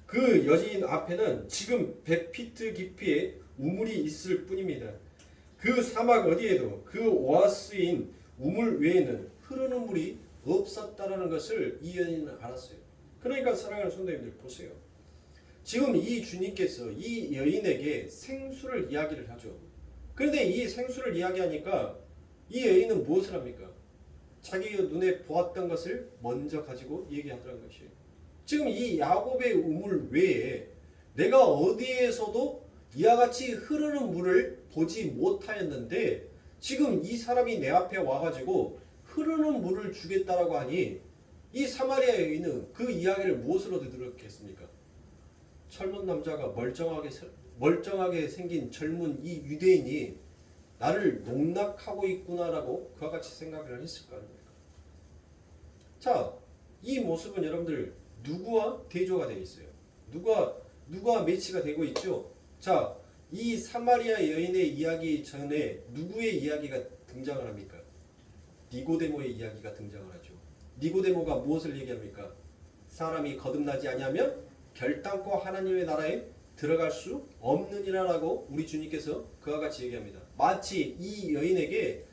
그 여인 앞에는 지금 100피트 깊이의 우물이 있을 뿐입니다. 그 사막 어디에도 그 오아시스인 우물 외에는 흐르는 물이 없었다라는 것을 이 여인은 알았어요. 그러니까 사랑하는 성도님들 보세요. 지금 이 주님께서 이 여인에게 생수를 이야기를 하죠. 그런데 이 생수를 이야기하니까 이 여인은 무엇을 합니까? 자기가 눈에 보았던 것을 먼저 가지고 얘기하더라는 것이에요. 지금 이 야곱의 우물 외에 내가 어디에서도 이와 같이 흐르는 물을 보지 못하였는데 지금 이 사람이 내 앞에 와가지고 흐르는 물을 주겠다라고 하니 이 사마리아 여인은 그 이야기를 무엇으로 들었겠습니까? 젊은 남자가 멀쩡하게 생긴 젊은 이 유대인이 나를 농락하고 있구나라고 그와 같이 생각을 했을 거 아닙니까? 자, 이 모습은 여러분들 누구와 대조가 되어 있어요? 누가 매치가 되고 있죠? 자, 이 사마리아 여인의 이야기 전에 누구의 이야기가 등장을 합니까? 니고데모의 이야기가 등장을 하죠. 니고데모가 무엇을 얘기합니까? 사람이 거듭나지 아니하면 결단코 하나님의 나라에 들어갈 수 없느니라라고 우리 주님께서 그와 같이 얘기합니다. 마치 이 여인에게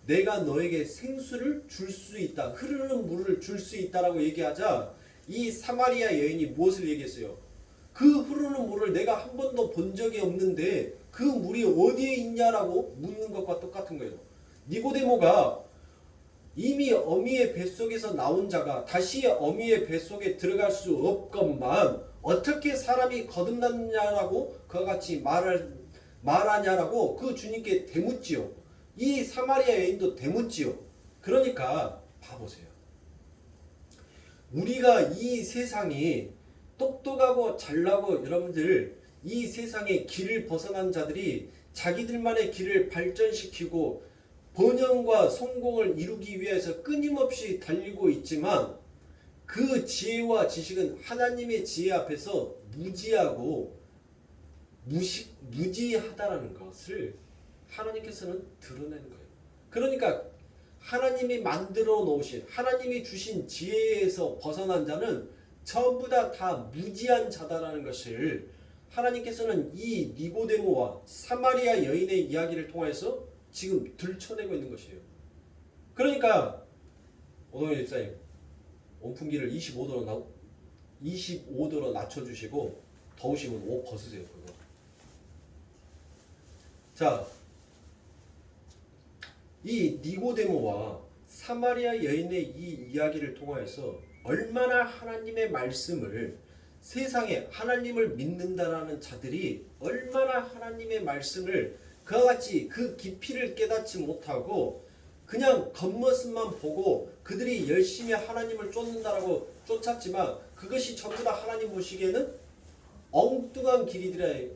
내가 너에게 생수를 줄 수 있다, 흐르는 물을 줄 수 있다라고 얘기하자 이 사마리아 여인이 무엇을 얘기했어요? 그 흐르는 물을 내가 한 번도 본 적이 없는데 그 물이 어디에 있냐라고 묻는 것과 똑같은 거예요. 니고데모가 이미 어미의 뱃속에서 나온 자가 다시 어미의 뱃속에 들어갈 수 없건만 어떻게 사람이 거듭났냐라고 그와 같이 말하냐라고 그 주님께 대묻지요. 이 사마리아 여인도 대묻지요. 그러니까 봐보세요. 우리가 이 세상이 똑똑하고 잘나고 여러분들 이 세상의 길을 벗어난 자들이 자기들만의 길을 발전시키고 번영과 성공을 이루기 위해서 끊임없이 달리고 있지만 그 지혜와 지식은 하나님의 지혜 앞에서 무지하고 무지하다라는 것을 하나님께서는 드러내는 거예요. 그러니까 하나님이 만들어 놓으신 하나님이 주신 지혜에서 벗어난 자는 전부 다 무지한 자다라는 것을 하나님께서는 이 니고데모와 사마리아 여인의 이야기를 통해서 지금 들춰내고 있는 것이에요. 그러니까 오동현 집사님 온풍기를 25도로 낮춰주시고 더우시면 옷 벗으세요. 그거. 자, 이 니고데모와 사마리아 여인의 이 이야기를 통해서 얼마나 하나님의 말씀을 세상에 하나님을 믿는다라는 자들이 얼마나 하나님의 말씀을 그와 같이 그 깊이를 깨닫지 못하고 그냥 겉모습만 보고 그들이 열심히 하나님을 쫓는다라고 쫓았지만 그것이 전부 다 하나님 보시기에는 엉뚱한 길이더라 거예요.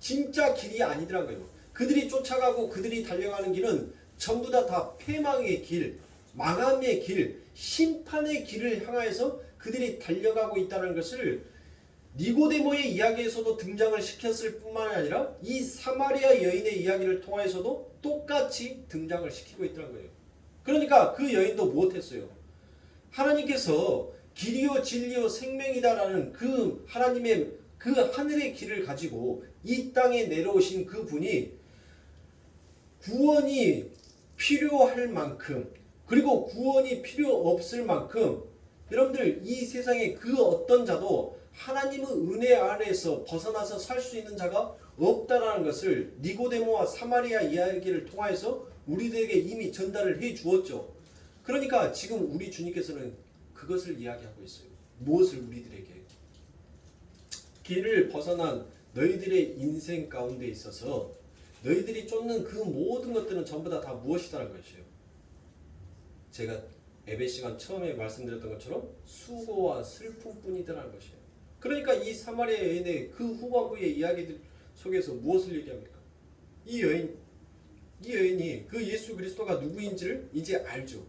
진짜 길이 아니더란 거예요. 그들이 쫓아가고 그들이 달려가는 길은 전부 다 패망의 길, 망함의 길, 심판의 길을 향하여서 그들이 달려가고 있다는 것을 니고데모의 이야기에서도 등장을 시켰을 뿐만 아니라 이 사마리아 여인의 이야기를 통해서도 똑같이 등장을 시키고 있다는 거예요. 그러니까 그 여인도 무엇했어요? 하나님께서 길이요 진리요 생명이다라는 그 하나님의 그 하늘의 길을 가지고 이 땅에 내려오신 그 분이 구원이 필요할 만큼 그리고 구원이 필요 없을 만큼 여러분들 이 세상에 그 어떤 자도 하나님의 은혜 아래에서 벗어나서 살 수 있는 자가 없다라는 것을 니고데모와 사마리아 이야기를 통해서 우리들에게 이미 전달을 해 주었죠. 그러니까 지금 우리 주님께서는 그것을 이야기하고 있어요. 무엇을 우리들에게? 길을 벗어난 너희들의 인생 가운데 있어서 너희들이 쫓는 그 모든 것들은 전부 다 무엇이다라는 것이에요. 제가 예배 시간 처음에 말씀드렸던 것처럼 수고와 슬픔뿐이다라는 것이에요. 그러니까 이 사마리아 여인의 그 후반부의 이야기들 속에서 무엇을 얘기합니까? 이 여인이 그 예수 그리스도가 누구인지를 이제 알죠.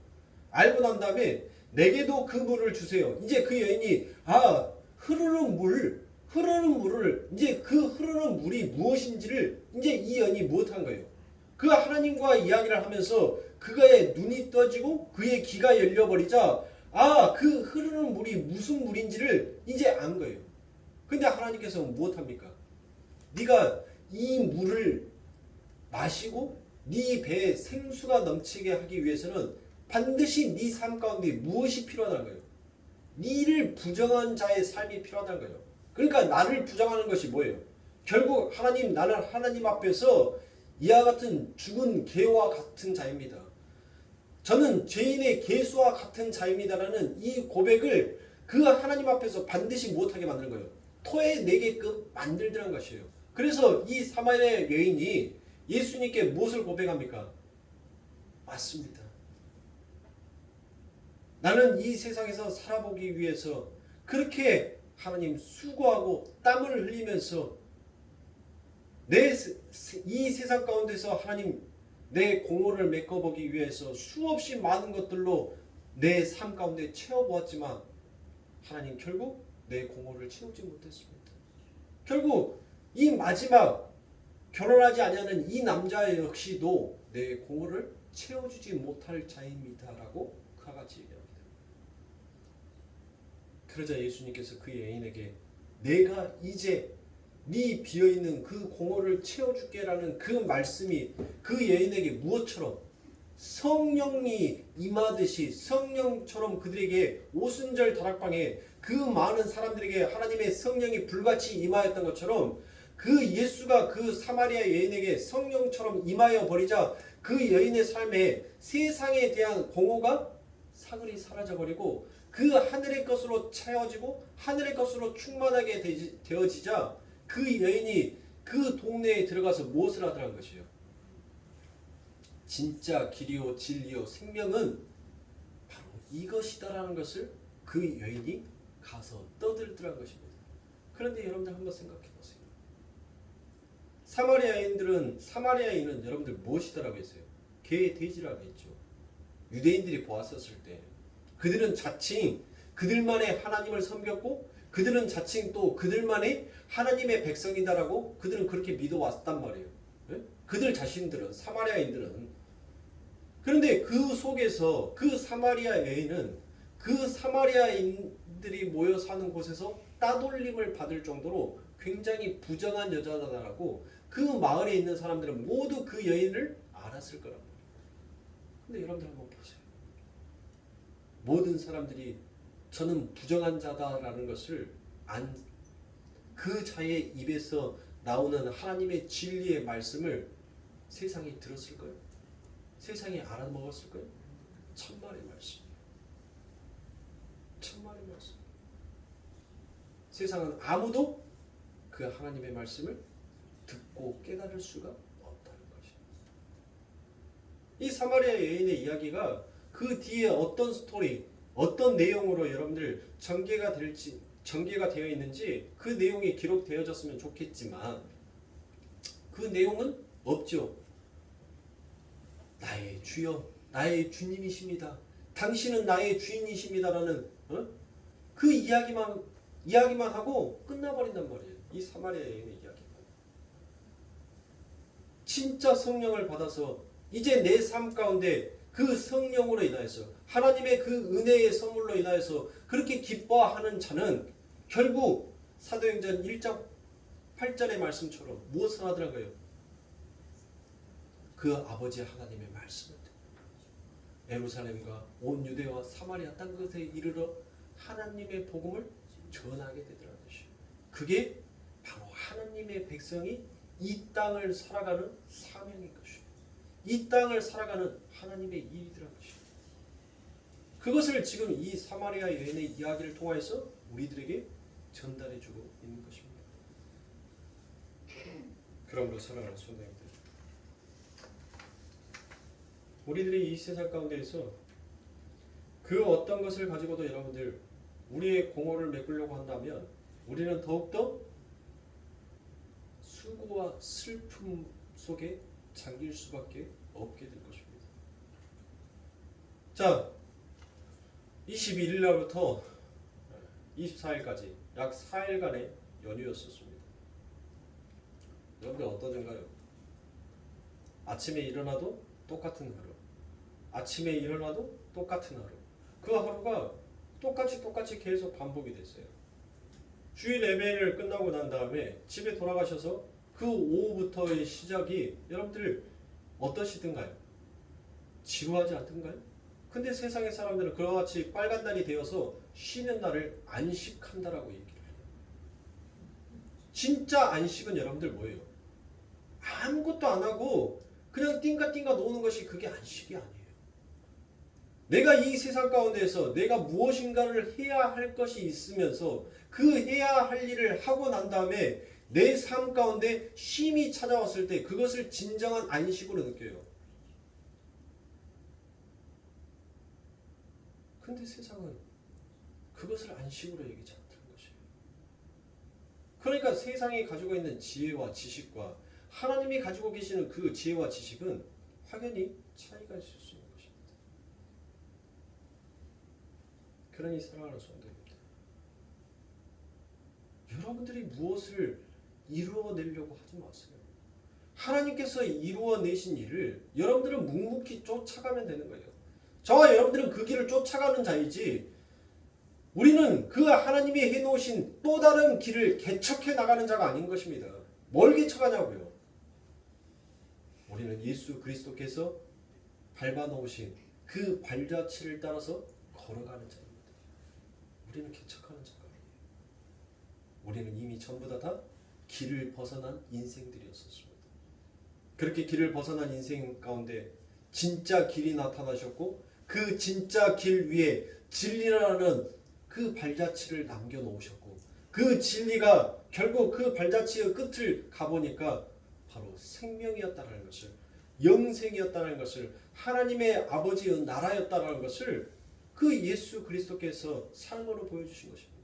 알고 난 다음에 내게도 그 물을 주세요. 이제 그 여인이 흐르는 물을 이제 그 흐르는 물이 무엇인지를 이제 이 여인이 무엇한 거예요? 그 하나님과 이야기를 하면서 그의 눈이 떠지고 그의 귀가 열려버리자 그 흐르는 물이 무슨 물인지를 이제 안 거예요. 근데 하나님께서 무엇합니까? 네가 이 물을 마시고 네 배에 생수가 넘치게 하기 위해서는 반드시 네 삶 가운데 무엇이 필요하다는 거예요? 네를 부정한 자의 삶이 필요하다는 거예요. 그러니까 나를 부정하는 것이 뭐예요? 결국 나는 하나님 앞에서 이와 같은 죽은 개와 같은 자입니다. 저는 죄인의 개수와 같은 자입니다라는 이 고백을 그 하나님 앞에서 반드시 못하게 만드는 거예요. 토해내게끔 만들더란 것이에요. 그래서 이 사마리아 여인이 예수님께 무엇을 고백합니까? 맞습니다. 나는 이 세상에서 살아보기 위해서 그렇게 하나님 수고하고 땀을 흘리면서 이 세상 가운데서 하나님 내 공로를 메꿔보기 위해서 수없이 많은 것들로 내 삶 가운데 채워보았지만 하나님 결국 내 공로를 채우지 못했습니다. 결국 이 마지막 결혼하지 아니하는 이 남자 역시도 내 공로를 채워주지 못할 자입니다라고 그와 같이 얘기합니다. 그러자 예수님께서 그 여인에게 내가 이제 네 비어있는 그 공허를 채워줄게라는 그 말씀이 그 여인에게 무엇처럼 성령이 임하듯이 성령처럼 그들에게 오순절 다락방에 그 많은 사람들에게 하나님의 성령이 불같이 임하였던 것처럼 그 예수가 그 사마리아 여인에게 성령처럼 임하여 버리자 그 여인의 삶에 세상에 대한 공허가 사그리 사라져버리고 그 하늘의 것으로 채워지고 하늘의 것으로 충만하게 되어지자 그 여인이 그 동네에 들어가서 무엇을 하더라는 것이에요. 진짜 길이요 진리요 생명은 바로 이것이다라는 것을 그 여인이 가서 떠들더라는 것입니다. 그런데 여러분들 한번 생각해 보세요. 사마리아인은 여러분들 무엇이다라고 했어요? 개, 돼지라고 했죠. 유대인들이 보았었을 때 그들은 자칭 그들만의 하나님을 섬겼고 그들은 자칭 또 그들만의 하나님의 백성이다라고 그들은 그렇게 믿어왔단 말이에요. 네? 그들 자신들은 사마리아인들은 그런데 그 속에서 그 사마리아 여인은 그 사마리아인들이 모여 사는 곳에서 따돌림을 받을 정도로 굉장히 부정한 여자다라고 그 마을에 있는 사람들은 모두 그 여인을 알았을 거란 말이에요. 근데 여러분들 한번 보세요. 모든 사람들이 저는 부정한 자다라는 것을 그 자의 입에서 나오는 하나님의 진리의 말씀을 세상이 들었을까요? 세상이 알아먹었을까요? 천만의 말씀. 천만의 말씀. 세상은 아무도 그 하나님의 말씀을 듣고 깨달을 수가 없다는 것입니다. 이 사마리아 여인의 이야기가 그 뒤에 어떤 스토리, 어떤 내용으로 여러분들 전개가 되어 있는지 그 내용이 기록되어졌으면 좋겠지만 그 내용은 없죠. 나의 주여, 나의 주님이십니다. 당신은 나의 주인이십니다라는 그 이야기만 하고 끝나버린단 말이에요. 이 사마리아 여인의 이야기. 진짜 성령을 받아서 이제 내 삶 가운데 그 성령으로 인하여서 하나님의 그 은혜의 선물로 인하여서 그렇게 기뻐하는 자는 결국 사도행전 1장 8절의 말씀처럼 무엇을 하더라고요? 그 아버지 하나님의 말씀을 예루살렘과 온 유대와 사마리아 땅 끝에 이르러 하나님의 복음을 전하게 되더라는 것이에요. 그게 바로 하나님의 백성이 이 땅을 살아가는 사명인 것이에요. 이 땅을 살아가는 하나님의 일이더라는 것이에요. 그것을 지금 이 사마리아 여인의 이야기를 통해서 우리들에게 전달해주고 있는 것입니다. 그러므로 사랑하는 성도님들, 우리들이 이 세상 가운데에서 그 어떤 것을 가지고도 여러분들 우리의 공허를 메꾸려고 한다면 우리는 더욱더 수고와 슬픔 속에 잠길 수밖에 없게 될 것입니다. 자, 21일 날부터 24일까지 약 4일간의 연휴였었습니다. 여러분들 어떠던가요? 아침에 일어나도 똑같은 하루, 아침에 일어나도 똑같은 하루, 그 하루가 똑같이 계속 반복이 됐어요. 주일 예배를 끝나고 난 다음에 집에 돌아가셔서 그 오후부터의 시작이 여러분들 어떠시든가요? 지루하지 않던가요? 근데 세상의 사람들은 그와 같이 빨간 날이 되어서 쉬는 날을 안식한다라고 얘기를 해요. 진짜 안식은 여러분들 뭐예요? 아무것도 안 하고 그냥 띵가띵가 노는 것이 그게 안식이 아니에요. 내가 이 세상 가운데에서 내가 무엇인가를 해야 할 것이 있으면서 그 해야 할 일을 하고 난 다음에 내 삶 가운데 쉼이 찾아왔을 때 그것을 진정한 안식으로 느껴요. 근데 세상은 그것을 안식으로 얘기하지 않는 것이에요. 그러니까 세상이 가지고 있는 지혜와 지식과 하나님이 가지고 계시는 그 지혜와 지식은 확연히 차이가 있을 수 있는 것입니다. 그러니 사랑하는 성도입니다. 여러분들이 무엇을 이루어내려고 하지 마세요. 하나님께서 이루어내신 일을 여러분들은 묵묵히 쫓아가면 되는 거예요. 저와 여러분들은 그 길을 쫓아가는 자이지 우리는 그 하나님이 해놓으신 또 다른 길을 개척해 나가는 자가 아닌 것입니다. 뭘 개척하냐고요? 우리는 예수 그리스도께서 밟아놓으신 그 발자취를 따라서 걸어가는 자입니다. 우리는 개척하는 자가 아니에요. 우리는 이미 전부 다 길을 벗어난 인생들이었습니다. 그렇게 길을 벗어난 인생 가운데 진짜 길이 나타나셨고 그 진짜 길 위에 진리라는 그 발자취를 남겨놓으셨고 그 진리가 결국 그 발자취의 끝을 가보니까 바로 생명이었다는 것을, 영생이었다는 것을, 하나님의 아버지의 나라였다는 것을 그 예수 그리스도께서 삶으로 보여주신 것입니다.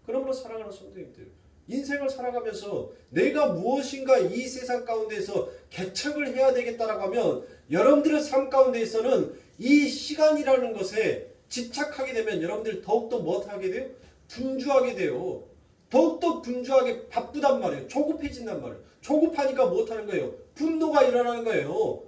그러므로 사랑하는 성도님들, 인생을 살아가면서 내가 무엇인가 이 세상 가운데서 개척을 해야 되겠다라고 하면 여러분들의 삶 가운데에서는 이 시간이라는 것에 집착하게 되면 여러분들 더욱더 무엇하게 돼요? 분주하게 돼요. 더욱더 분주하게 바쁘단 말이에요. 조급해진단 말이에요. 조급하니까 무엇하는 거예요? 분노가 일어나는 거예요.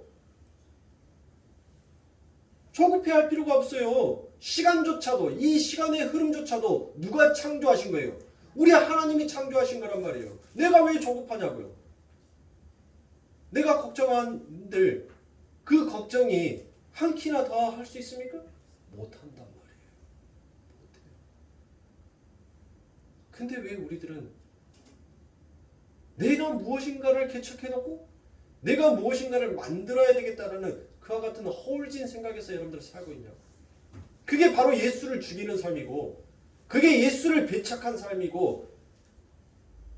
조급해할 필요가 없어요. 시간조차도, 이 시간의 흐름조차도 누가 창조하신 거예요? 우리 하나님이 창조하신 거란 말이에요. 내가 왜 조급하냐고요? 내가 걱정한들 그 걱정이 한 키나 더 할 수 있습니까? 못한단 말이에요. 못해요. 근데 왜 우리들은 내가 무엇인가를 개척해놓고 내가 무엇인가를 만들어야 되겠다라는 그와 같은 허울진 생각에서 여러분들 살고 있냐고. 그게 바로 예수를 죽이는 삶이고 그게 예수를 배척한 삶이고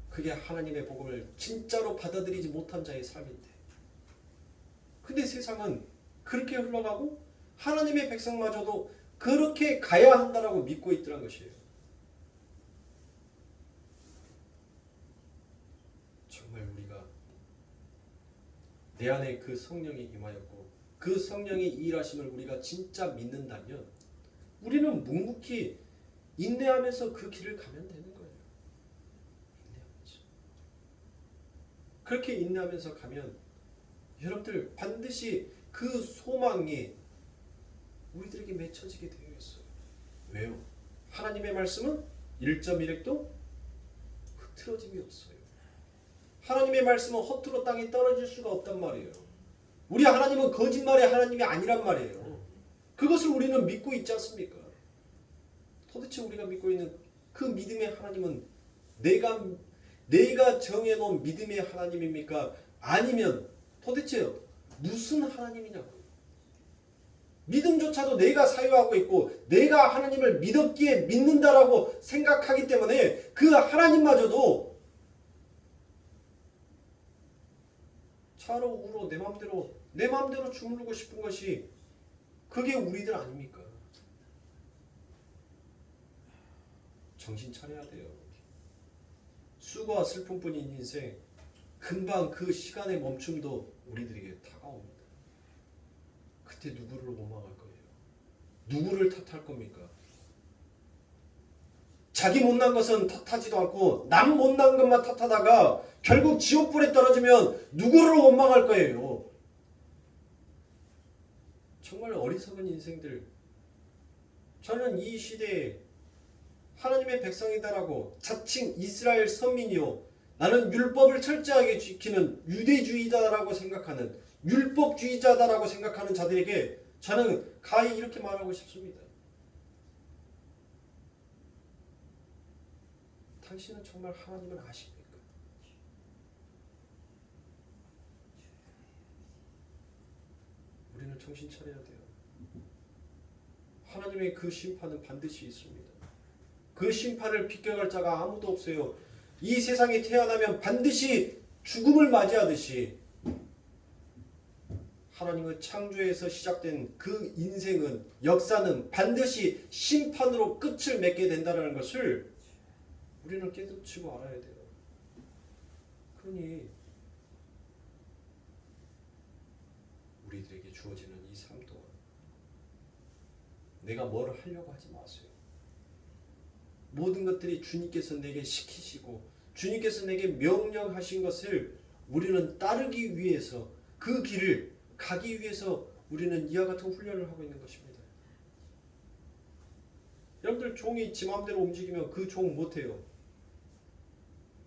그게 하나님의 복음을 진짜로 받아들이지 못한 자의 삶인데 근데 세상은 그렇게 흘러가고 하나님의 백성마저도 그렇게 가야 한다라고 믿고 있더란 것이에요. 정말 우리가 내 안에 그 성령이 임하였고 그 성령의 일하심을 우리가 진짜 믿는다면 우리는 묵묵히 인내하면서 그 길을 가면 되는 거예요. 인내하면서. 그렇게 인내하면서 가면 여러분들 반드시 그 소망이 우리들에게 맺혀지게 되어 있어요. 왜요? 하나님의 말씀은 1.1획도 흐트러짐이 없어요. 하나님의 말씀은 허투루 땅에 떨어질 수가 없단 말이에요. 우리 하나님은 거짓말의 하나님이 아니란 말이에요. 그것을 우리는 믿고 있지 않습니까? 도대체 우리가 믿고 있는 그 믿음의 하나님은 내가 정해놓은 믿음의 하나님입니까? 아니면 도대체 무슨 하나님이냐고요. 믿음조차도 내가 사유하고 있고 내가 하나님을 믿었기에 믿는다라고 생각하기 때문에 그 하나님마저도 차로 우로 내 마음대로 주무르고 싶은 것이 그게 우리들 아닙니까? 정신 차려야 돼요. 수고와 슬픔뿐인 인생 금방 그 시간의 멈춤도 우리들에게 다가옵니다. 그때 누구를 원망할 거예요? 누구를 탓할 겁니까? 자기 못난 것은 탓하지도 않고 남 못난 것만 탓하다가 결국 지옥불에 떨어지면 누구를 원망할 거예요? 정말 어리석은 인생들. 저는 이 시대에 하나님의 백성이다라고 자칭 이스라엘 선민이요 나는 율법을 철저하게 지키는 유대주의자라고 생각하는 율법주의자다라고 생각하는 자들에게 저는 가히 이렇게 말하고 싶습니다. 당신은 정말 하나님을 아십니까? 우리는 정신 차려야 돼요. 하나님의 그 심판은 반드시 있습니다. 그 심판을 비껴갈 자가 아무도 없어요. 이 세상에 태어나면 반드시 죽음을 맞이하듯이 하나님의 창조에서 시작된 그 인생은 역사는 반드시 심판으로 끝을 맺게 된다는 것을 우리는 깨우치고 알아야 돼요. 그러니 우리들에게 주어지는 이 삶 동안 내가 뭘 하려고 하지 마세요. 모든 것들이 주님께서 내게 시키시고 주님께서 내게 명령하신 것을 우리는 따르기 위해서 그 길을 가기 위해서 우리는 이와 같은 훈련을 하고 있는 것입니다. 여러분들 종이 지 마음대로 움직이면 그 종 못해요.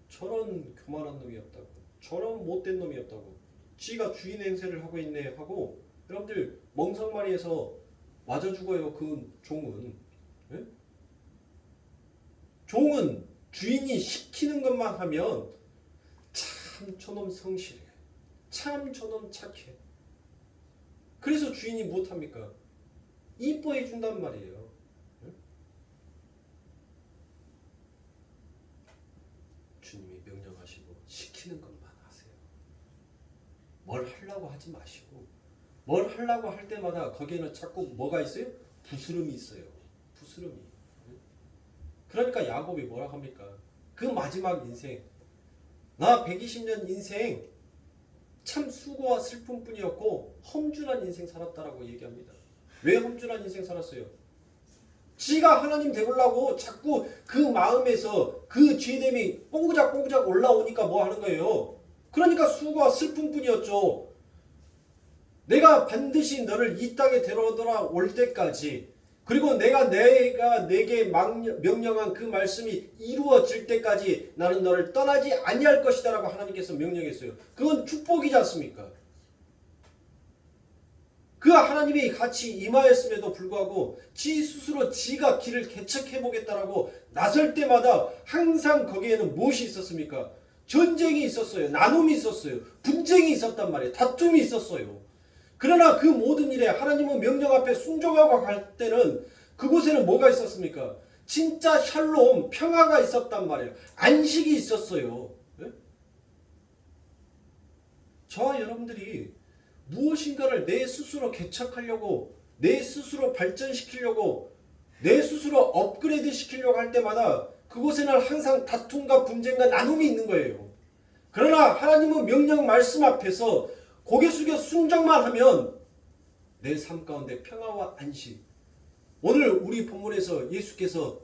저런 교만한 놈이었다고 저런 못된 놈이었다고 지가 주인 행세를 하고 있네 하고 여러분들 멍석마리에서 맞아 죽어요. 그 종은. 네? 종은 주인이 시키는 것만 하면 참 저놈 성실해. 참 저놈 착해. 그래서 주인이 못합니까? 이뻐해 준단 말이에요. 네? 주님이 명령하시고 시키는 것만 하세요. 뭘 하려고 하지 마시고 뭘 하려고 할 때마다 거기에는 자꾸 뭐가 있어요? 부스름이 있어요. 부스름이. 그러니까 야곱이 뭐라 합니까? 그 마지막 인생 나 120년 인생 참 수고와 슬픔뿐이었고 험준한 인생 살았다라고 얘기합니다. 왜 험준한 인생 살았어요? 지가 하나님 되보려고 자꾸 그 마음에서 그 죄됨이 뽕구작뽕구작 올라오니까 뭐 하는 거예요? 그러니까 수고와 슬픔뿐이었죠. 내가 반드시 너를 이 땅에 데려올 때까지 그리고 내가 내게 명령한 그 말씀이 이루어질 때까지 나는 너를 떠나지 아니할 것이다 라고 하나님께서 명령했어요. 그건 축복이지 않습니까? 그 하나님이 같이 임하였음에도 불구하고 지 스스로 지가 길을 개척해보겠다라고 나설 때마다 항상 거기에는 무엇이 있었습니까? 전쟁이 있었어요. 나눔이 있었어요. 분쟁이 있었단 말이에요. 다툼이 있었어요. 그러나 그 모든 일에 하나님은 명령 앞에 순종하고 갈 때는 그곳에는 뭐가 있었습니까? 진짜 샬롬, 평화가 있었단 말이에요. 안식이 있었어요. 네? 저와 여러분들이 무엇인가를 내 스스로 개척하려고, 내 스스로 발전시키려고, 내 스스로 업그레이드 시키려고 할 때마다 그곳에는 항상 다툼과 분쟁과 나눔이 있는 거예요. 그러나 하나님은 명령 말씀 앞에서 고개 숙여 순종만 하면 내 삶 가운데 평화와 안식. 오늘 우리 본문에서 예수께서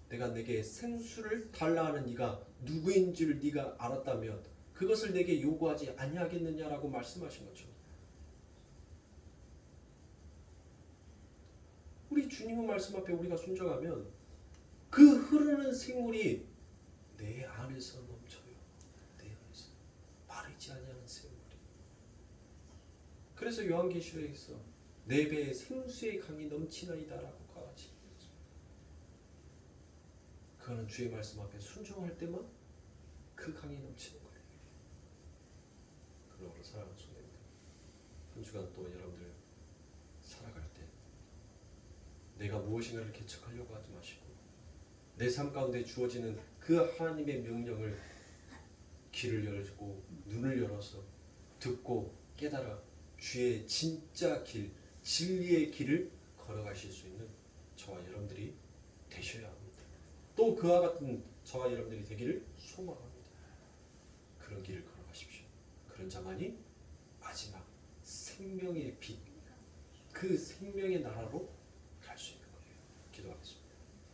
내가 내게 생수를 달라 하는 이가 누구인 줄 네가 알았다면 그것을 내게 요구하지 아니하겠느냐라고 말씀하신 거죠. 우리 주님의 말씀 앞에 우리가 순종하면 그 흐르는 생물이 내 안에서 넘쳐요. 내 안에서 마르지 아니하는 생물이. 그래서 요한계시록에서 내 배에 생수의 강이 넘치나이다라고 같이. 그거는 주의 말씀 앞에 순종할 때만 그 강이 넘치는 거예요. 그러므로 사랑하는 성도님들, 한 주간 또 여러분들 살아갈 때 내가 무엇인가를 개척하려고 하지 마시고 내 삶 가운데 주어지는 그 하나님의 명령을 귀를 열고 눈을 열어서 듣고 깨달아 주의 진짜 길, 진리의 길을 걸어가실 수 있는 저와 여러분들이 되셔야 합니다. 또 그와 같은 저와 여러분들이 되기를 소망합니다. 그런 길을 걸어가십시오. 그런 자만이 마지막 생명의 빛, 그 생명의 나라로